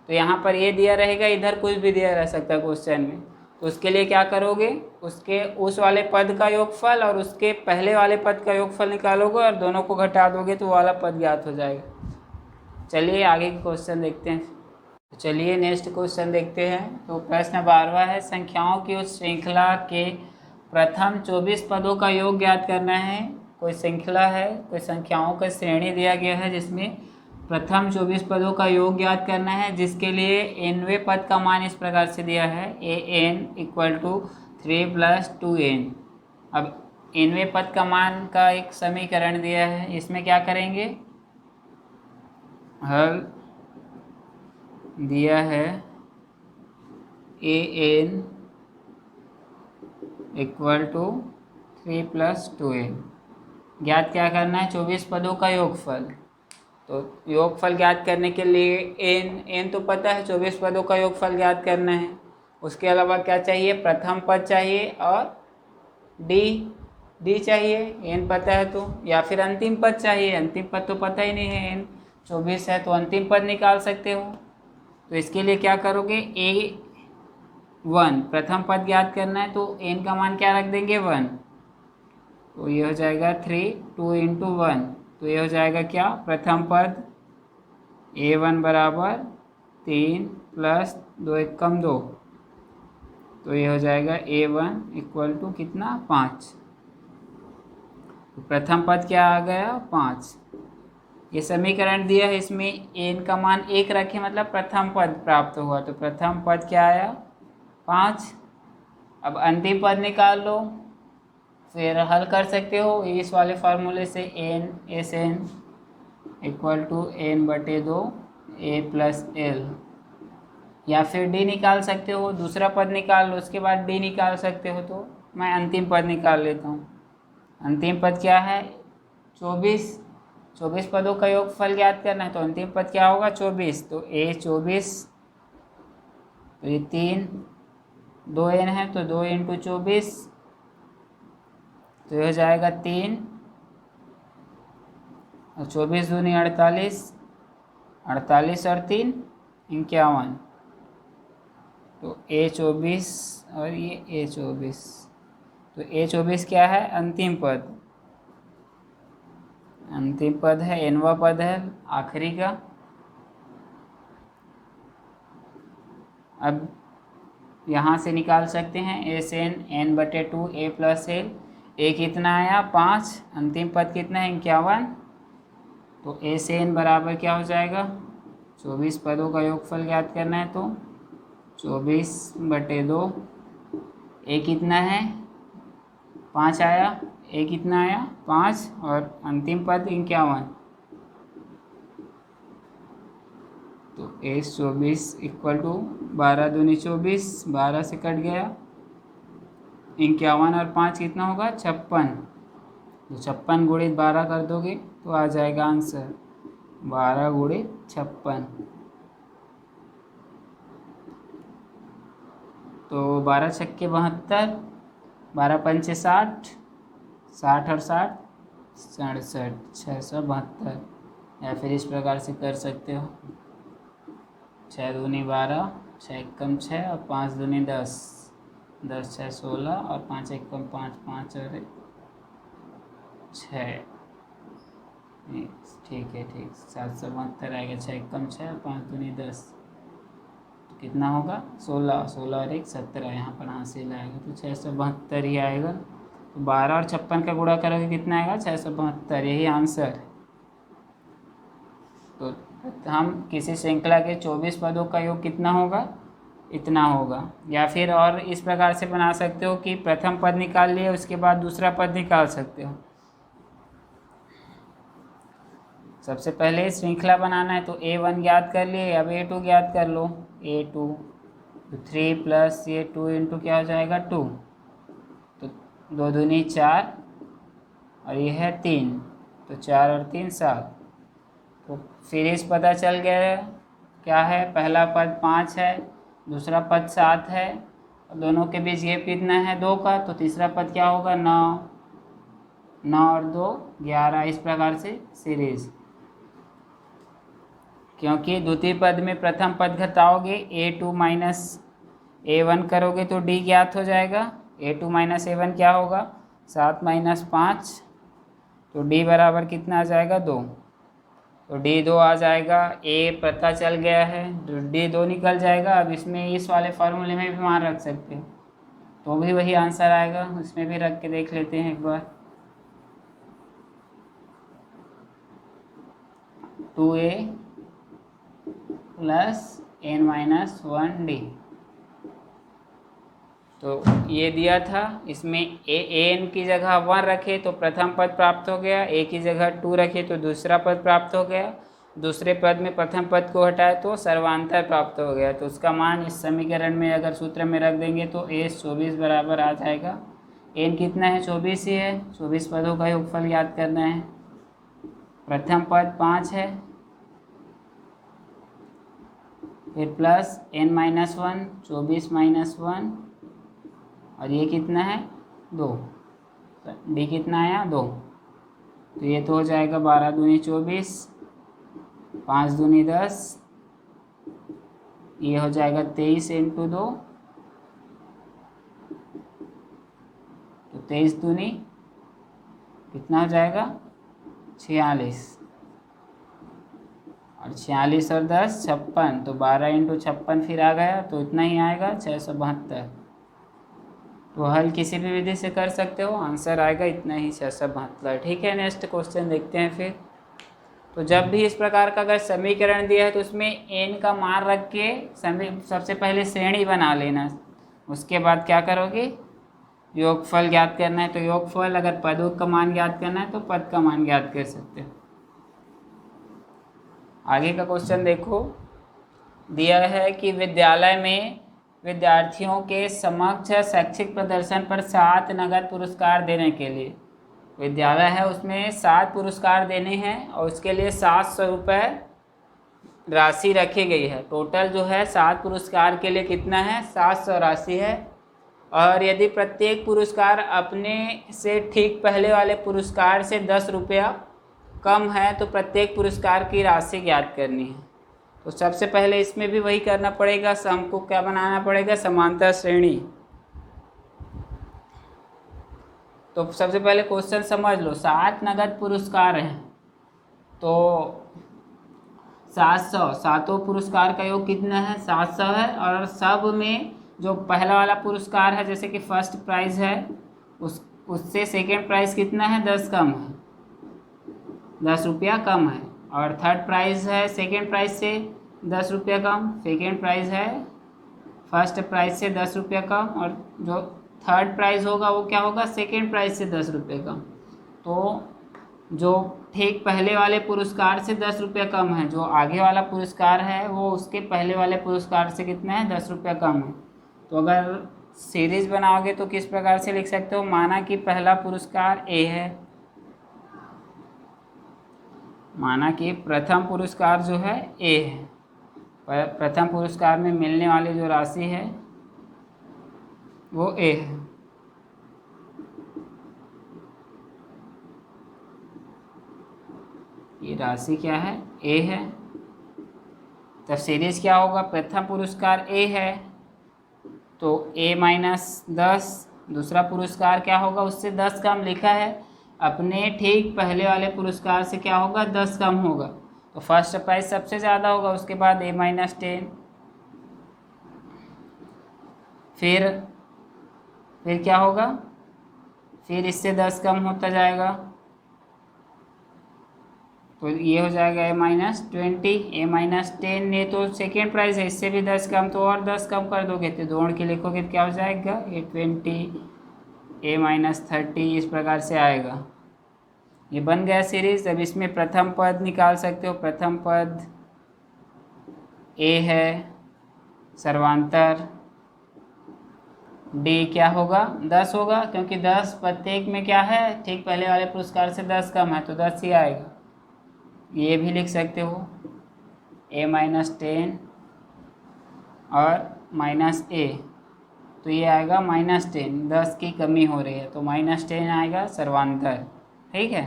तो यहाँ पर ये दिया रहेगा, इधर कुछ भी दिया रह सकता है क्वेश्चन में। तो उसके लिए क्या करोगे? उसके उस वाले पद का योगफल और उसके पहले वाले पद का योगफल निकालोगे और दोनों को घटा दोगे तो वाला पद ज्ञात हो जाएगा। चलिए आगे के क्वेश्चन देखते हैं। चलिए नेक्स्ट क्वेश्चन देखते हैं। तो प्रश्न 12वां है, संख्याओं की उस श्रृंखला के प्रथम 24 पदों का योग ज्ञात करना है। कोई श्रृंखला है, कोई संख्याओं का श्रेणी दिया गया है जिसमें प्रथम 24 पदों का योग ज्ञात करना है, जिसके लिए nवें पद का मान इस प्रकार से दिया है, an इक्वल टू 3 + 2n। अब nवें पद का मान का एक समीकरण दिया है, इसमें क्या करेंगे? हल दिया है an इक्वल टू 3 + 2n। ज्ञात क्या करना है? 24 पदों का योगफल। तो योगफल ज्ञात करने के लिए n तो पता है, 24 पदों का योगफल ज्ञात करना है। उसके अलावा क्या चाहिए? प्रथम पद चाहिए और d चाहिए, n पता है तो, या फिर अंतिम पद चाहिए। अंतिम पद तो पता ही नहीं है, n 24 है तो अंतिम पद निकाल सकते हो। तो इसके लिए क्या करोगे? a1 प्रथम पद ज्ञात करना है, तो n का मान क्या रख देंगे? 1। तो ये हो जाएगा 3, 2 × 1। तो ये हो जाएगा क्या? प्रथम पद a1 बराबर 3 + 2 एकम 2। तो ये हो जाएगा a1 इक्वल टू कितना? 5। तो प्रथम पद क्या आ गया? 5। ये समीकरण दिया है, इसमें n का मान 1 रखे, मतलब प्रथम पद प्राप्त हुआ। तो प्रथम पद क्या आया? 5। अब अंतिम पद निकाल लो, फिर हल कर सकते हो इस वाले फार्मूले से, Sn equal to n/2 a + l, या फिर d निकाल सकते हो। दूसरा पद निकाल लो, उसके बाद d निकाल सकते हो। तो मैं अंतिम पद निकाल लेता हूँ। अंतिम पद क्या है? 24 पदों का योगफल ज्ञात करना है, तो अंतिम पद क्या होगा? 24। तो a 24, तो ये 3, 2n है तो 2 × 24, तो ये हो जाएगा 3 और 24 दूनी 48, 48 और 3 51। तो a24 और ये a24। तो a24 क्या है? अंतिम पद। अंतिम पद है, nवां पद है, आखिरी का। अब यहाँ से निकाल सकते हैं Sn n/2 a + l। a कितना आया? 5। अंतिम पद कितना है? 51। तो Sn बराबर क्या हो जाएगा? 24 पदों का योगफल ज्ञात करना है, तो 24/2। a कितना है? 5 आया, ए कितना आया 5, और अंतिम पद 51, तो ए 24 इक्वल टू 12 दूनी 24, 12 से कट गया, 51 और 5 कितना होगा 56, तो 56 गुणित 12 कर दोगे तो आ जाएगा आंसर 12 गुणित 56। तो 12 छक्के 72, 12 पंचे 60, 60 और 60 67, 672, या फिर इस प्रकार से कर सकते हो 6 दूनी 12, 6 एकम 6 और 5 दूनी 10, 10 6 16 और 5 एकम 5, 5 और 6, ठीक है ठीक, 772 आएगा, 6 एकम 6 और 5 दूनी 10, कितना होगा 16, 16 और 1 17, यहाँ पर हासिल आएगा तो 672 ही आएगा। तो 12 और 56 का गुणा करोगे कितना आएगा 672, यही आंसर। तो हम किसी श्रृंखला के 24 पदों का योग कितना होगा, इतना होगा। या फिर और इस प्रकार से बना सकते हो कि प्रथम पद निकाल लिए उसके बाद दूसरा पद निकाल सकते हो। सबसे पहले श्रृंखला बनाना है तो A1 ज्ञात कर लिए, अब A2 ज्ञात कर लो, A2 तो 3 प्लस ये 2 इंटू क्या हो जाएगा 2, तो 2 दूनी 4 और ये है 3, तो 4 और 3 7, तो सीरीज पता चल गया क्या है, पहला पद 5 है, दूसरा पद 7 है, और दोनों के बीच ये कितना है 2 का, तो तीसरा पद क्या होगा 9, 9 और 2 11, इस प्रकार से सीरीज। क्योंकि द्वितीय पद में प्रथम पद घटाओगे A2 माइनस A1 करोगे तो D ज्ञात हो जाएगा, A2 माइनस A1 क्या होगा 7 माइनस 5, तो D बराबर कितना आ जाएगा 2, तो D 2 आ जाएगा, A पता चल गया है तो D 2 निकल जाएगा। अब इसमें इस वाले फार्मूले में भी मान रख सकते हो तो भी वही आंसर आएगा, उसमें भी रख के देख लेते हैं एक बार। 2A plus n minus 1D, तो ये दिया था, इसमें an की जगह 1 रखे तो प्रथम पद प्राप्त हो गया, a की जगह 2 रखे तो दूसरा पद प्राप्त हो गया, दूसरे पद में प्रथम पद को हटाए तो सर्वांतर प्राप्त हो गया। तो उसका मान इस समीकरण में अगर सूत्र में रख देंगे तो a 24 बराबर आ जाएगा, n कितना है 24 ही है, 24 पदों का योगफल याद करना है। प्रथम पद 5 है, फिर प्लस n माइनस 1, 24 माइनस 1, और ये कितना है 2, D कितना आया 2, तो ये तो हो जाएगा 12 दूनी 24, 5 दूनी 10, ये हो जाएगा 23 इंटू 2, तो 23 दूनी कितना हो जाएगा 46, और 46 और 10 56, तो 12 इंटू 56 फिर आ गया तो इतना ही आएगा 672। तो हल किसी भी विधि से कर सकते हो, आंसर आएगा इतना ही 672। ठीक है, नेक्स्ट क्वेश्चन देखते हैं फिर। तो जब भी इस प्रकार का अगर समीकरण दिया है तो उसमें n का मान रख के सबसे पहले श्रेणी बना लेना, उसके बाद क्या करोगे योगफल ज्ञात करना है, तो योगफल अगर पदों का मान ज्ञात करना है तो पद का मान ज्ञात कर सकते हो। आगे का क्वेश्चन देखो, दिया है कि विद्यालय में विद्यार्थियों के समक्ष शैक्षिक प्रदर्शन पर 7 नगद पुरस्कार देने के लिए, विद्यालय है उसमें 7 पुरस्कार देने हैं और उसके लिए 700 रुपये राशि रखी गई है। टोटल जो है 7 पुरस्कार के लिए कितना है 700 राशि है, और यदि प्रत्येक पुरस्कार अपने से ठीक पहले वाले पुरस्कार से 10 रुपया कम है तो प्रत्येक पुरस्कार की राशि ज्ञात करनी है। तो सबसे पहले इसमें भी वही करना पड़ेगा, हमको क्या बनाना पड़ेगा समांतर श्रेणी। तो सबसे पहले क्वेश्चन समझ लो, 7 नगद पुरस्कार हैं तो 700, सातों पुरस्कार का योग कितना है 700 है, और सब में जो पहला वाला पुरस्कार है जैसे कि फर्स्ट प्राइज़ है उससे सेकेंड प्राइज़ कितना है 10 कम है, 10 रुपया कम है, और थर्ड प्राइज़ है सेकेंड प्राइज़ से 10 रुपया कम, सेकेंड प्राइज़ है फर्स्ट प्राइज़ से 10 रुपया कम, और जो थर्ड प्राइज़ होगा वो क्या होगा, सेकेंड प्राइज़ से 10 रुपये कम। तो जो ठीक पहले वाले पुरस्कार से 10 रुपये कम है, जो आगे वाला पुरस्कार है वो उसके पहले वाले पुरस्कार से कितना है, 10 रुपये कम है। तो अगर सीरीज बनाओगे तो किस प्रकार से लिख सकते हो, माना कि पहला पुरस्कार ए है, माना कि प्रथम पुरस्कार जो है ए है, प्रथम पुरस्कार में मिलने वाली जो राशि है वो ए है। ये राशि क्या है, ए है। तब सीरीज क्या होगा, प्रथम पुरस्कार ए है तो ए माइनस 10, दूसरा पुरस्कार क्या होगा, उससे 10 कम लिखा है, अपने ठीक पहले वाले पुरस्कार से क्या होगा, 10 कम होगा। तो फर्स्ट प्राइज सबसे ज़्यादा होगा, उसके बाद ए माइनस 10, फिर क्या होगा, फिर इससे 10 कम होता जाएगा, तो ये हो जाएगा ए माइनस 20, ए माइनस 10। ये तो सेकेंड प्राइज है, इससे भी 10 कम, तो और 10 कम कर दोगे तो जोड़ के लिखोगे तो क्या हो जाएगा, ए 20, ए माइनस 30, इस प्रकार से आएगा। ये बन गया सीरीज। अब इसमें प्रथम पद निकाल सकते हो, प्रथम पद ए है, सर्वांतर डी क्या होगा, 10 होगा, क्योंकि 10 प्रत्येक में क्या है, ठीक पहले वाले पुरस्कार से 10 कम है तो 10 ही आएगा। ये भी लिख सकते हो ए माइनस 10 और माइनस ए, तो ये आएगा माइनस 10, 10 की कमी हो रही है तो माइनस 10 आएगा सर्वांतर। ठीक है,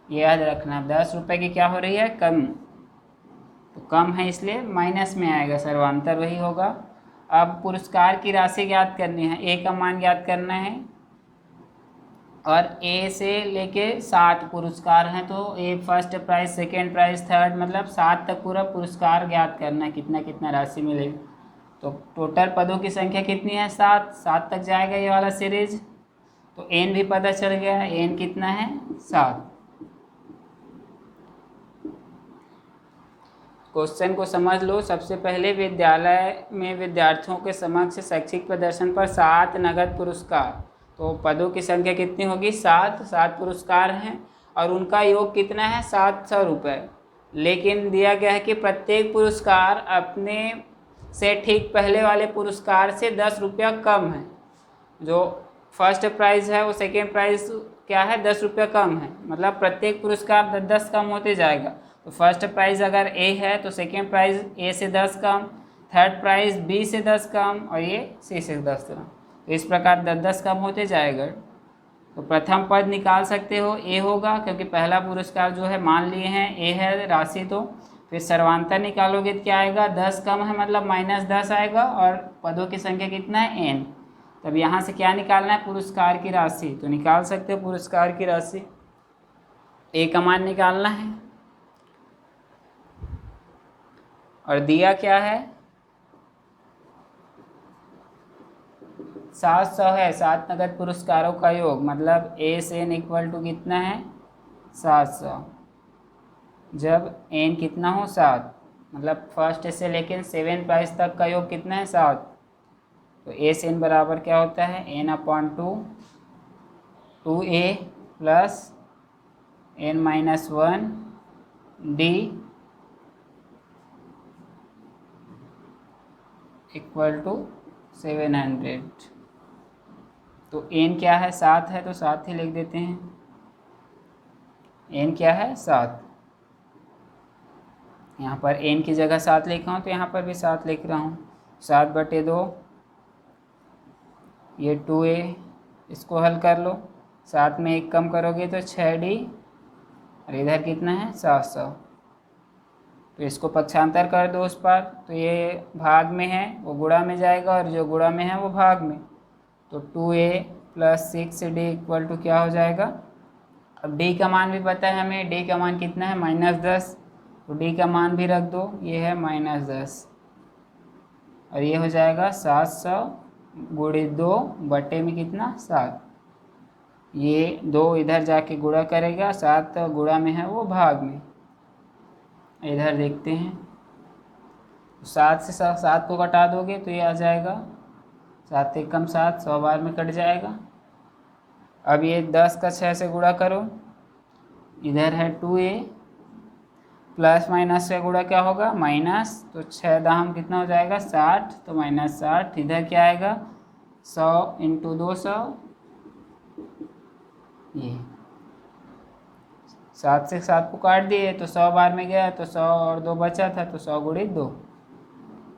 ये याद रखना, 10 रुपये की क्या हो रही है, कम, तो कम है इसलिए माइनस में आएगा, सर्वांतर वही होगा। अब पुरस्कार की राशि ज्ञात करनी है, ए का मान ज्ञात करना है, और ए से लेके 7 पुरस्कार हैं तो a first prize, second prize, third, मतलब 7 तक पूरा पुरस्कार ज्ञात करना है, कितना कितना राशि मिलेगी। तो टोटल पदों की संख्या कितनी है, 7 तक जाएगा ये वाला सीरीज। तो एन भी पता चल गया, एन कितना है, 7। क्वेश्चन को समझ लो। सबसे पहले विद्यालय में विद्यार्थियों के समक्ष शैक्षिक प्रदर्शन पर 7 नगद पुरस्कार, तो पदों की संख्या कितनी होगी, 7 पुरस्कार हैं और उनका योग कितना है, 700 रुपये। लेकिन दिया गया है कि प्रत्येक पुरस्कार अपने से ठीक पहले वाले पुरस्कार से 10 रुपया कम है। जो फर्स्ट प्राइज़ है वो सेकेंड प्राइज़ क्या है, 10 रुपया कम है, मतलब प्रत्येक पुरस्कार 10 कम होते जाएगा। तो फर्स्ट प्राइज़ अगर ए है तो सेकेंड प्राइज़ ए से 10 कम, थर्ड प्राइज़ बी से 10 कम और ये सी से 10 कम, तो इस प्रकार 10 कम होते जाएगा। तो प्रथम पद निकाल सकते हो, ए होगा, क्योंकि पहला पुरस्कार जो है मान लिए हैं ए है राशि। तो फिर सर्वांतर निकालोगे तो क्या आएगा, 10 कम है मतलब माइनस 10 आएगा, और पदों की संख्या कितना है, एन। तब यहाँ से क्या निकालना है, पुरस्कार की राशि। तो निकाल सकते हो पुरस्कार की राशि, ए का मान निकालना है, और दिया क्या है, 700 है, 7 नगद पुरस्कारों का योग, मतलब ए से एन इक्वल टू कितना है, 700। जब एन कितना हो, 7, मतलब फर्स्ट से लेकिन 7 प्राइस तक का योग कितना है, 7। तो ए से एन बराबर क्या होता है, N upon 2 A plus N minus 1 D equal to 700। तो एन क्या है, 7 है, तो 7 ही लिख देते हैं। एन क्या है, 7। यहाँ पर एन की जगह 7 लिखा हूँ तो यहाँ पर भी 7 लिख रहा हूँ। 7/2, ये 2a, इसको हल कर लो, 7 में 1 कम करोगे तो 6d, और इधर कितना है, 700। तो इसको पक्षांतर कर दो उस पर, तो ये भाग में है वो गुणा में जाएगा, और जो गुणा में है वो भाग में। तो 2a plus 6d equal to क्या हो जाएगा, अब d का मान भी पता है हमें, d का मान कितना है, -10, तो d का मान भी रख दो, ये है -10, और ये हो जाएगा 700 गुणित 2 बटे में कितना, 7। ये 2 इधर जाके गुणा करेगा, 7 गुणा में है वो भाग में। इधर देखते हैं, 7 से 7 को घटा दोगे तो ये आ जाएगा 7 एकम 7, 100 बार में कट जाएगा। अब ये 10 का 6 से गुणा करो, इधर है 2a, प्लस माइनस से गुणा क्या होगा माइनस, तो 6 दाम कितना हो जाएगा 60, तो -60। इधर क्या आएगा 100 × 200, ये 7 से 7 को काट दिए तो 100 बार में गया, तो 100 और 2 बचा था, तो 100 × 2,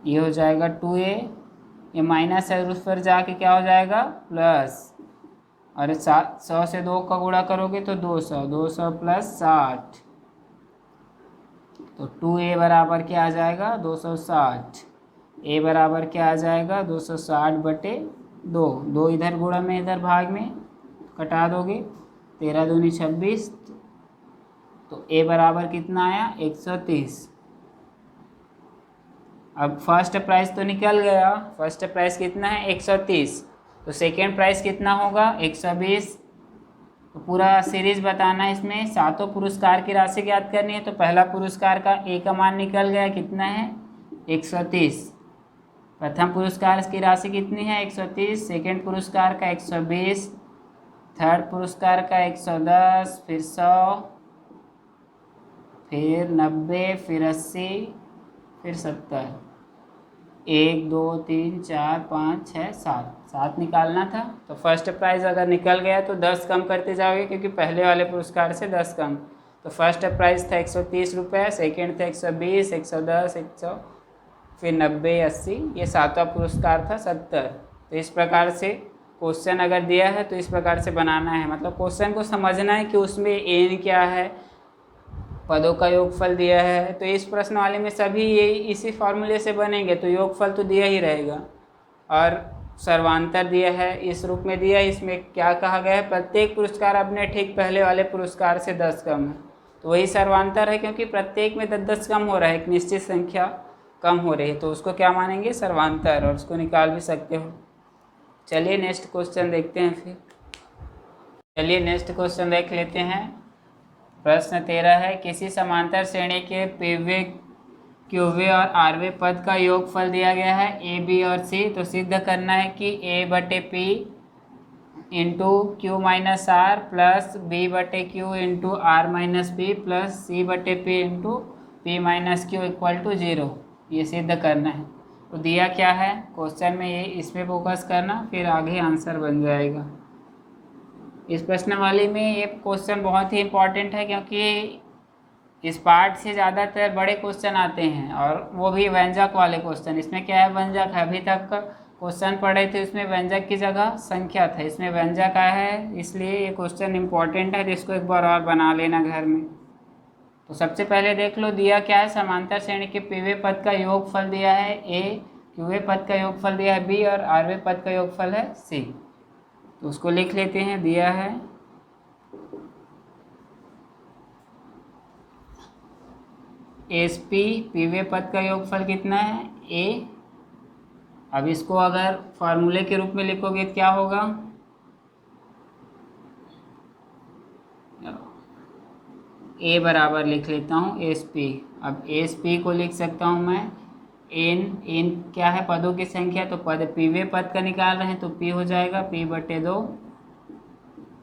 ये हो जाएगा 2a। ये माइनस है, उस पर जाके क्या हो जाएगा प्लस, और 100 से 2 का गुणा करोगे तो 200, 200 + 60, तो 2a बराबर क्या आ जाएगा 260। a बराबर क्या आ जाएगा 260/2, 2 इधर गुणा में इधर भाग में कटा दोगे, 13 दूनी 26, तो a बराबर कितना आया 130। अब फर्स्ट प्राइस तो निकल गया, फर्स्ट प्राइस कितना है 130, तो सेकेंड प्राइस कितना होगा 120। तो पूरा सीरीज बताना है, इसमें सातों पुरस्कार की राशि ज्ञात करनी है। तो पहला पुरस्कार का ए का मान निकल गया, कितना है 130। प्रथम पुरस्कार की राशि कितनी है 130, सेकेंड पुरस्कार का 120, थर्ड पुरस्कार का 110, फिर 100, फिर 90, फिर 80, फिर 70। 1 2 3 4 5 6 7 निकालना था। तो फर्स्ट प्राइज़ अगर निकल गया तो 10 कम करते जाओगे, क्योंकि पहले वाले पुरस्कार से 10 कम। तो फर्स्ट प्राइज़ था 130 रुपये, सेकेंड था 120, 110, 100, फिर 90, 80, ये सातवां पुरस्कार था 70। तो इस प्रकार से क्वेश्चन अगर दिया है तो इस प्रकार से बनाना है, मतलब क्वेश्चन को समझना है कि उसमें एन क्या है, पदों का योगफल दिया है। तो इस प्रश्न वाले में सभी ये इसी फॉर्मूले से बनेंगे, तो योगफल तो दिया ही रहेगा। और सर्वांतर दिया है, इस रूप में दिया है। इसमें क्या कहा गया है, प्रत्येक पुरस्कार अपने ठीक पहले वाले पुरस्कार से 10 कम है, तो वही सर्वांतर है, क्योंकि प्रत्येक में 10-10 कम हो रहा है, एक निश्चित संख्या कम हो रही है, तो उसको क्या मानेंगे सर्वांतर, और उसको निकाल भी सकते हो। चलिए नेक्स्ट क्वेश्चन देखते हैं फिर। चलिए नेक्स्ट क्वेश्चन देख लेते हैं। प्रश्न 13 है, किसी समांतर श्रेणी के पीवे, क्यूवे और आरवे पद का योगफल दिया गया है ए, बी और सी। तो सिद्ध करना है कि a/p into Q minus R plus b/q into R minus P plus c/p into p minus Q equal to 0, ये सिद्ध करना है। तो दिया क्या है क्वेश्चन में, ये इस पर फोकस करना, फिर आगे आंसर बन जाएगा। इस प्रश्न वाले में ये क्वेश्चन बहुत ही इम्पोर्टेंट है, क्योंकि इस पार्ट से ज़्यादातर बड़े क्वेश्चन आते हैं, और वो भी व्यंजक वाले क्वेश्चन। इसमें क्या है व्यंजक है, अभी तक क्वेश्चन पढ़े थे उसमें व्यंजक की जगह संख्या था, इसमें व्यंजक आया है, इसलिए ये क्वेश्चन इम्पोर्टेंट है। जिसको एक बार और बना लेना घर में। तो सबसे पहले देख लो दिया क्या है, समांतर श्रेणी के पीवे पद का योगफल दिया है ए, क्यूवे पद का योगफल दिया है बी, और आरवे पद का योगफल है सी। तो उसको लिख लेते हैं। दिया है एस पी, पीवे पद का योगफल कितना है ए। अब इसको अगर फॉर्मूले के रूप में लिखोगे तो क्या होगा, ए बराबर लिख लेता हूँ एस पी। अब एस पी को लिख सकता हूँ मैं एन क्या है पदों की संख्या, तो पद पीवे पद का निकाल रहे हैं, तो पी हो जाएगा p/2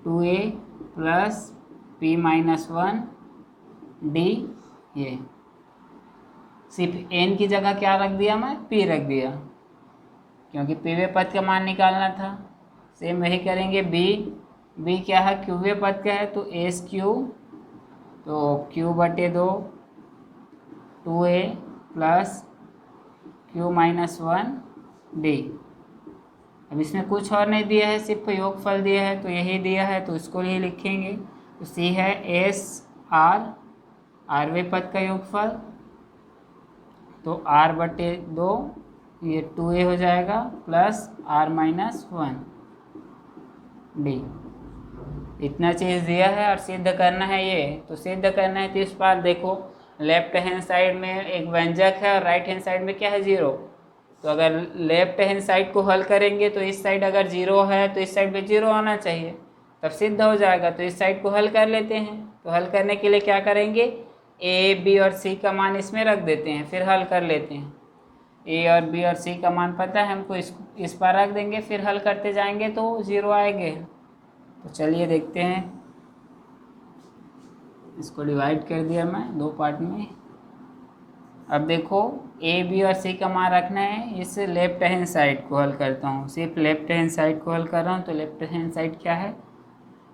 2a plus p-1 d। ये सिर्फ एन की जगह क्या रख दिया मैं, p रख दिया, क्योंकि पीवे पद का मान निकालना था। सेम वही करेंगे। बी क्या है क्यूवे पद का है, तो एस क्यू, तो q/2 2a plus q-1 d। अब इसमें कुछ और नहीं दिया है, सिर्फ योगफल दिया है, तो यही दिया है, तो इसको ही लिखेंगे। तो सी है एस आर, आरवे पद का योगफल, तो r/2 ये 2a हो जाएगा प्लस r-1 d। इतना चीज़ दिया है और सिद्ध करना है ये। तो सिद्ध करना है तो इस बार देखो, लेफ्ट हैंड साइड में एक व्यंजक है और राइट हैंड साइड में क्या है 0। तो अगर लेफ्ट हैंड साइड को हल करेंगे तो इस साइड अगर 0 है तो इस साइड पे 0 आना चाहिए, तब सिद्ध हो जाएगा। तो इस साइड को हल कर लेते हैं। तो हल करने के लिए क्या करेंगे, ए, बी और सी का मान इसमें रख देते हैं, फिर हल कर लेते हैं। ए और बी और सी का मान पता है हमको, इस पर रख देंगे, फिर हल करते जाएंगे तो 0 आएंगे। तो चलिए देखते हैं। इसको डिवाइड कर दिया मैं 2 पार्ट में। अब देखो ए बी और सी का मान रखना है, इस लेफ्ट हैंड साइड को हल करता हूँ, सिर्फ लेफ्ट हैंड साइड को हल कर रहा हूँ। तो लेफ्ट हैंड साइड क्या है,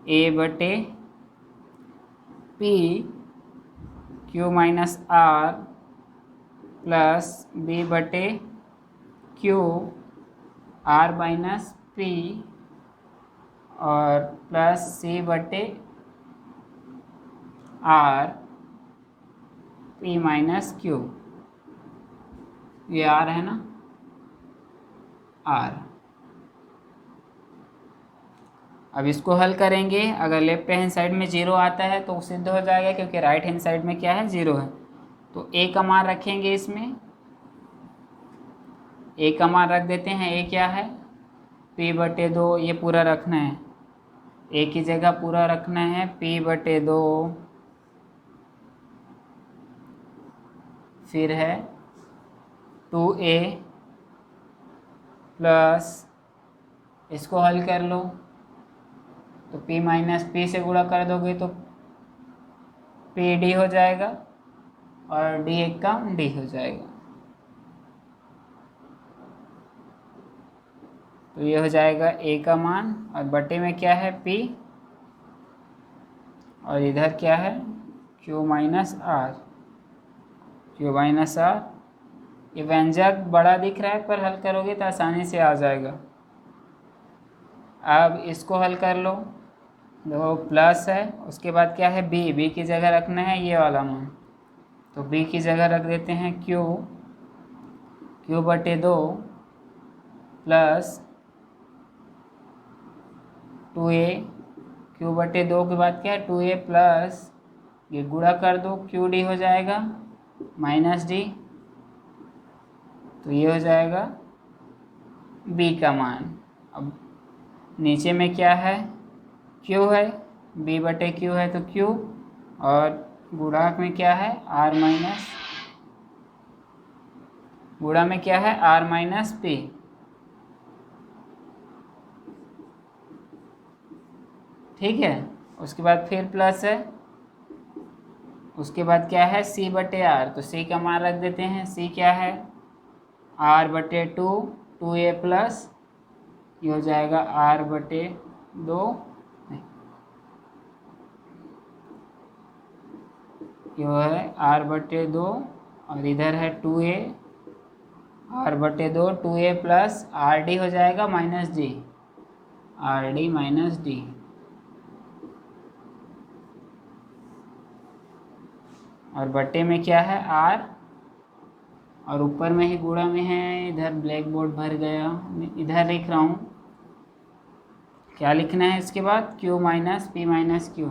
ए बटे P Q minus R plus B बटे क्यू आर माइनस पी और प्लस सी बटे आर पी माइनस क्यू। ये आर है ना, आर। अब इसको हल करेंगे, अगर लेफ्ट हैंड साइड में 0 आता है तो सिद्ध हो जाएगा, क्योंकि राइट हैंड साइड में क्या है, 0 है। तो ए का मान रखेंगे, इसमें ए का मान रख देते हैं। ए क्या है, पी बटे 2, ये पूरा रखना है, ए की जगह पूरा रखना है, पी बटे 2, फिर है 2a प्लस, इसको हल कर लो तो p माइनस पी से गुणा कर दोगे तो पी डी हो जाएगा और डी एक का डी हो जाएगा। तो ये हो जाएगा a का मान, और बटे में क्या है p, और इधर क्या है q minus R, Q minus R. ये व्यंजक बड़ा दिख रहा है, पर हल करोगे तो आसानी से आ जाएगा। अब इसको हल कर लो, देखो प्लस है, उसके बाद क्या है बी, बी की जगह रखना है ये वाला मान। तो बी की जगह रख देते हैं क्यू, क्यू बटे 2 प्लस 2a, क्यू बटे 2 के बाद क्या है 2a प्लस, ये गुणा कर दो, क्यू डी हो जाएगा माइनस डी। तो ये हो जाएगा b का मान। अब नीचे में क्या है, q है, b बटे q है तो q, और गुणांक में क्या है r माइनस, गुणा में क्या है r माइनस p। ठीक है, उसके बाद फिर प्लस है, उसके बाद क्या है c बटे r, तो c का मान रख देते हैं। c क्या है r बटे 2, 2a प्लस, ये हो जाएगा r बटे 2, ये है r बटे 2, और इधर है 2a, r बटे 2, 2a प्लस आर डी हो जाएगा minus D, R D minus D. और बटे में क्या है r, और ऊपर में ही गुणा में है, इधर ब्लैक बोर्ड भर गया, इधर लिख रहा हूँ। क्या लिखना है इसके बाद, q minus P minus Q.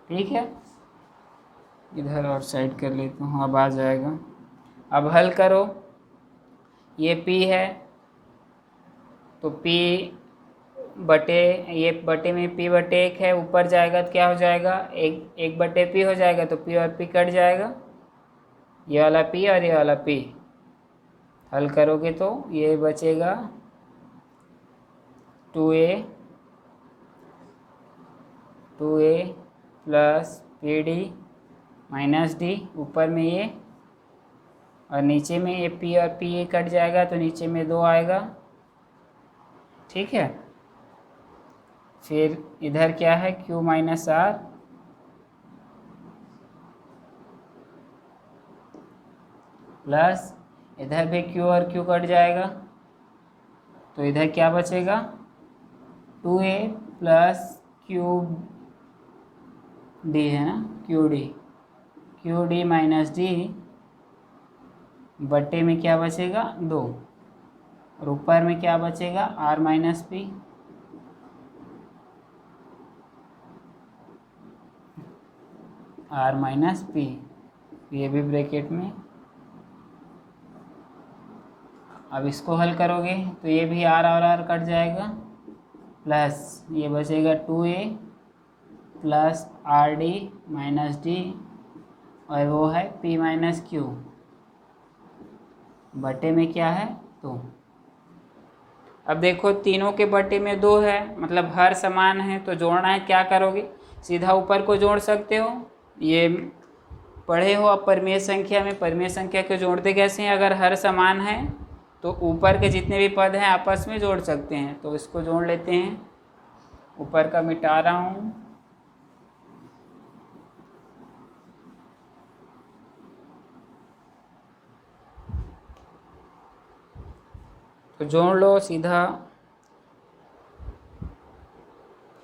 ठीक है, इधर और साइड कर लेता हूँ, अब आ जाएगा। अब हल करो, ये p है तो p बटे, ये बटे में p बटे 1 है, ऊपर जाएगा तो क्या हो जाएगा, एक बटे p हो जाएगा, तो p और p कट जाएगा, ये वाला p और ये वाला p। हल करोगे तो ये बचेगा 2a plus P D minus D, ऊपर में ये और नीचे में ये p और p कट जाएगा तो नीचे में 2 आएगा। ठीक है, फिर इधर क्या है q माइनस आर प्लस, इधर भी q और q कट जाएगा, तो इधर क्या बचेगा 2a प्लस q डी है ना, क्यू डी माइनस डी, बटे में क्या बचेगा 2, और ऊपर में क्या बचेगा r minus P. r minus P, ये भी ब्रैकेट में। अब इसको हल करोगे तो ये भी r और r कट जाएगा, प्लस ये बचेगा 2a plus R D minus D, और वो है p माइनस क्यू। बटे में क्या है 2। अब देखो तीनों के बटे में 2 है, मतलब हर समान है, तो जोड़ना है, क्या करोगे, सीधा ऊपर को जोड़ सकते हो। ये पढ़े हो आप परिमेय संख्या में, परिमेय संख्या को जोड़ते कैसे हैं, अगर हर समान है तो ऊपर के जितने भी पद हैं आपस में जोड़ सकते हैं। तो इसको जोड़ लेते हैं, ऊपर का मिटा रहा हूँ। तो जोड़ लो सीधा,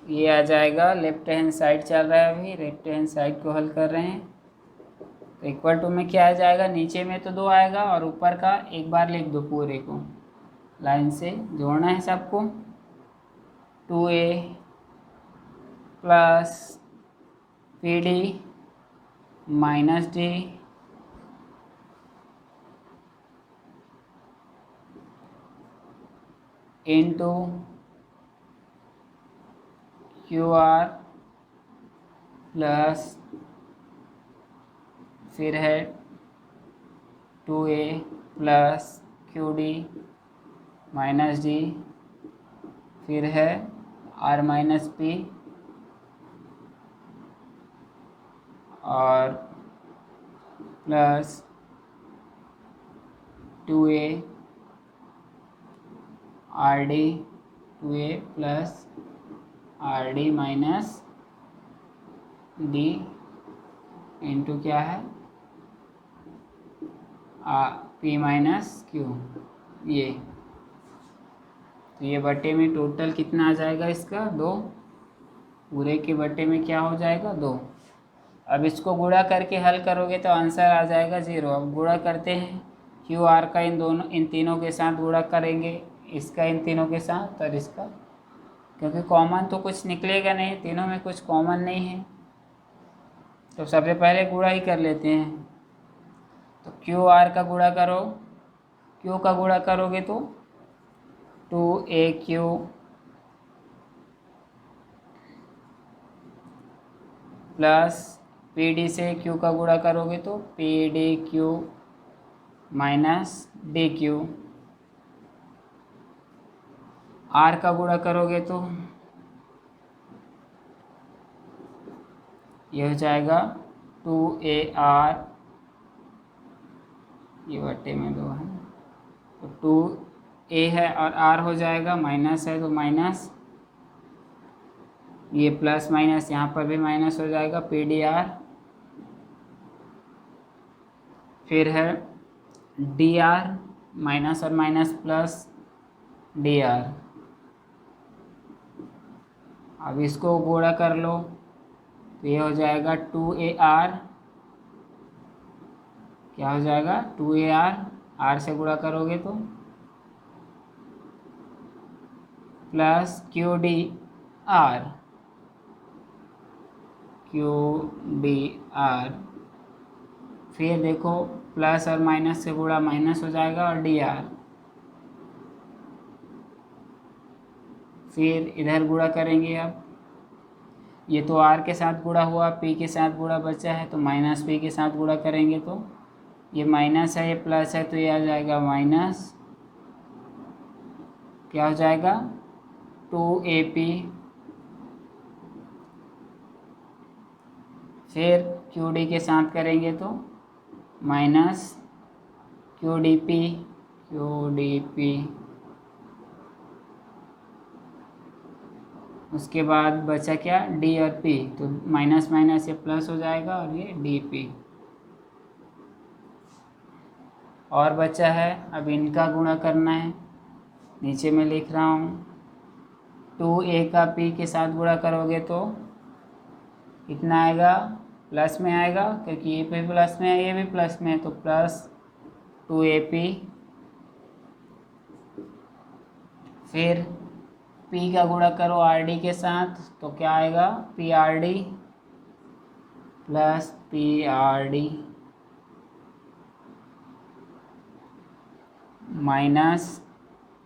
ये आ जाएगा। लेफ्ट हैंड साइड चल रहा है अभी, लेफ्ट हैंड साइड को हल कर रहे हैं। तो इक्वल टू में क्या आ जाएगा, नीचे में तो 2 आएगा और ऊपर का एक बार लिख दो, पूरे को लाइन से जोड़ना है सबको। 2a plus PD minus D into QR plus फिर है 2a plus QD minus D, फिर है R माइनस P और plus 2a RD, 2a plus RD minus D into क्या है P माइनस Q। ये तो ये बटे में टोटल कितना आ जाएगा इसका 2, पूरे के बटे में क्या हो जाएगा 2। अब इसको गुणा करके हल करोगे तो आंसर आ जाएगा 0। अब गुणा करते हैं, QR का इन तीनों के साथ गुणा करेंगे, इसका इन तीनों के साथ और इसका, क्योंकि कॉमन तो कुछ निकलेगा नहीं, तीनों में कुछ कॉमन नहीं है, तो सबसे पहले गुणा ही कर लेते हैं। तो QR का गुणा करो, Q का गुणा करोगे तो 2AQ प्लस PD से Q का गुणा करोगे तो PDQ माइनस DQ। R का गुणा करोगे तो ये हो जाएगा 2AR, ये बटे में 2 है तो 2A है और R हो जाएगा, माइनस है तो माइनस, ये प्लस माइनस यहाँ पर भी माइनस हो जाएगा, PDR, फिर है DR, माइनस और माइनस प्लस DR। अब इसको गुणा कर लो तो ये हो जाएगा 2AR, क्या हो जाएगा 2AR, R से गुणा करोगे तो प्लस QDR, QDR, फिर देखो प्लस और माइनस से गुणा माइनस हो जाएगा और DR, फिर इधर गुणा करेंगे। अब ये तो R के साथ गुणा हुआ, P के साथ गुणा बचा है तो माइनस P के साथ गुणा करेंगे तो ये माइनस है, ये प्लस है तो ये आ जाएगा माइनस, क्या हो जाएगा 2AP, फिर QD के साथ करेंगे तो माइनस QDP, उसके बाद बचा क्या D और P, तो माइनस माइनस ये प्लस हो जाएगा और ये DP। और बचा है, अब इनका गुणा करना है, नीचे में लिख रहा हूँ 2A का P के साथ गुणा करोगे तो कितना आएगा, प्लस में आएगा, क्योंकि ये भी प्लस में है ये भी प्लस में है, तो प्लस 2AP, फिर P का गुणा करो RD के साथ तो क्या आएगा PRD plus PRD minus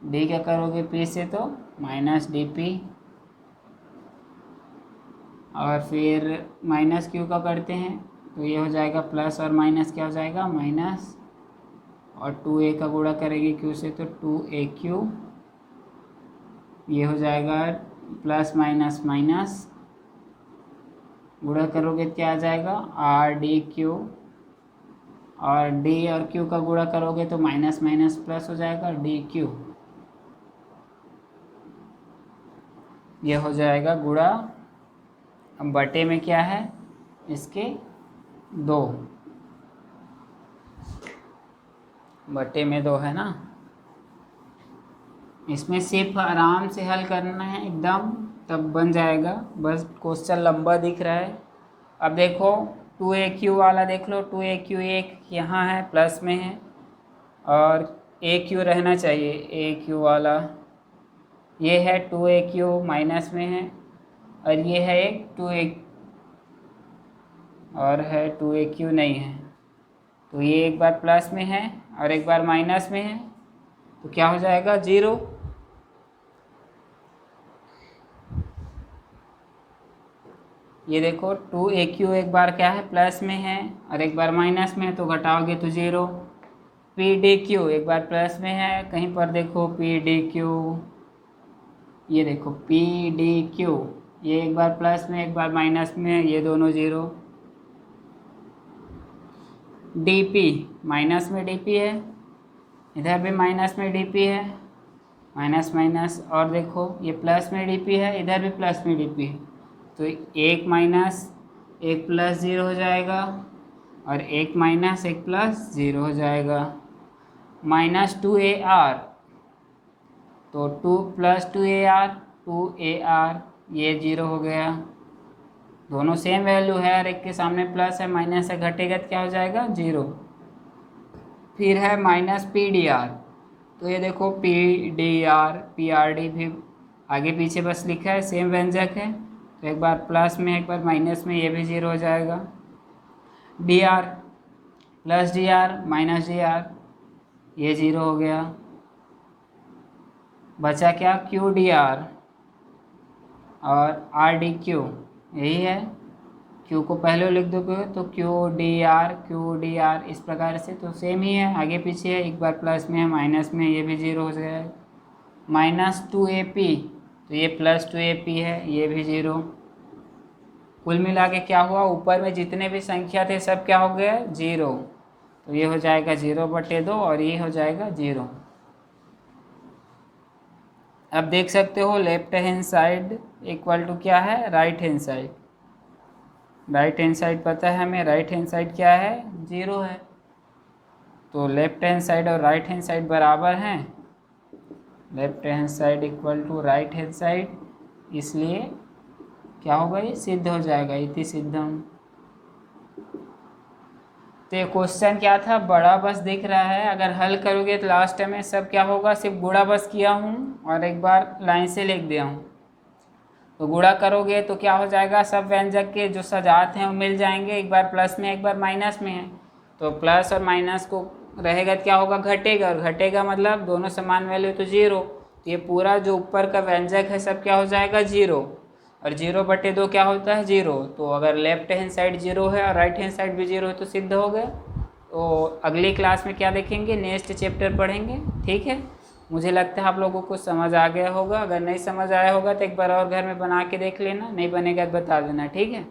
D क्या करोगे P से तो माइनस DP, और फिर माइनस Q का करते हैं तो ये हो जाएगा प्लस और माइनस क्या हो जाएगा माइनस, और 2a का गुणा करेंगे q से तो 2aq, ये हो जाएगा प्लस माइनस माइनस, गुणा करोगे क्या आ जाएगा RDQ, और D और Q का गुणा करोगे तो माइनस माइनस प्लस हो जाएगा DQ, ये हो जाएगा गुणा। अब बटे में क्या है इसके 2, बटे में 2 है ना। इसमें सिर्फ आराम से हल करना है एकदम, तब बन जाएगा। बस क्वेश्चन लंबा दिख रहा है। अब देखो 2aq वाला देख लो, 2aq एक यहाँ है प्लस में है और aq रहना चाहिए, aq वाला ये है 2aq माइनस में है, और ये है एक 2a और है 2aq नहीं है, तो ये एक बार प्लस में है और एक बार माइनस में है, तो क्या हो जाएगा 0। ये देखो 2aq एक बार क्या है प्लस में है और एक बार माइनस में है, तो घटाओगे तो 0। pdq एक बार प्लस में है, कहीं पर देखो pdq, ये देखो pdq, ये एक बार प्लस में एक बार माइनस में है, ये दोनों 0। dp माइनस में dp है, इधर भी माइनस में dp है, माइनस माइनस, और देखो ये प्लस में dp है, इधर भी प्लस में dp है, तो एक माइनस एक प्लस 0 हो जाएगा और एक माइनस एक प्लस 0 हो जाएगा। माइनस 2ar, तो 2 प्लस 2ar, 2ar, ये 0 हो गया। दोनों सेम वैल्यू है और एक के सामने प्लस है, माइनस है, घटेगा तो क्या हो जाएगा 0। फिर है माइनस pdr, तो ये देखो pdr prd भी आगे पीछे बस लिखा है, सेम व्यंजक है, तो एक बार प्लस में एक बार माइनस में, ये भी 0 हो जाएगा। dr plus dr minus dr, ये 0 हो गया। बचा क्या qdr और rdq, यही है। q को पहले लिख दोगे तो qdr इस प्रकार से, तो सेम ही है, आगे पीछे है, एक बार प्लस में है माइनस में, ये भी 0 हो जाएगा। माइनस 2ap, तो ये प्लस 2ap है, ये भी 0। कुल मिला के क्या हुआ, ऊपर में जितने भी संख्या थे सब क्या हो गए 0, तो ये हो जाएगा 0/2 और ये हो जाएगा 0। अब देख सकते हो left hand side equal to क्या है right hand side. Right hand side पता है हमें, राइट हैंड साइड क्या है 0 है, तो लेफ्ट हैंड साइड और राइट हैंड साइड बराबर हैं। Left hand side equal to right hand side, इसलिए क्या होगा ये सिद्ध हो जाएगा, इति सिद्धम। तो ये क्वेश्चन क्या था, बड़ा बस दिख रहा है, अगर हल करोगे तो लास्ट में सब क्या होगा, सिर्फ गुणा बस किया हूँ और एक बार लाइन से लिख दिया हूँ। तो गुणा करोगे तो क्या हो जाएगा, सब व्यंजक के जो सजात हैं वो मिल जाएंगे, एक बार प्लस में एक बार माइनस में है, तो प्लस और माइनस को रहेगा क्या होगा घटेगा, और घटेगा मतलब दोनों समान वैल्यू तो 0, तो ये पूरा जो ऊपर का व्यंजक है सब क्या हो जाएगा 0, और 0/2 क्या होता है 0। तो अगर लेफ्ट हैंड साइड 0 है और राइट हैंड साइड भी 0 है तो सिद्ध हो गया। तो अगली क्लास में क्या देखेंगे, नेक्स्ट चैप्टर पढ़ेंगे, ठीक है। मुझे लगता है आप लोगों को समझ आ गया होगा, अगर नहीं समझ आया होगा तो एक बार और घर में बना के देख लेना, नहीं बनेगा तो बता देना, ठीक है।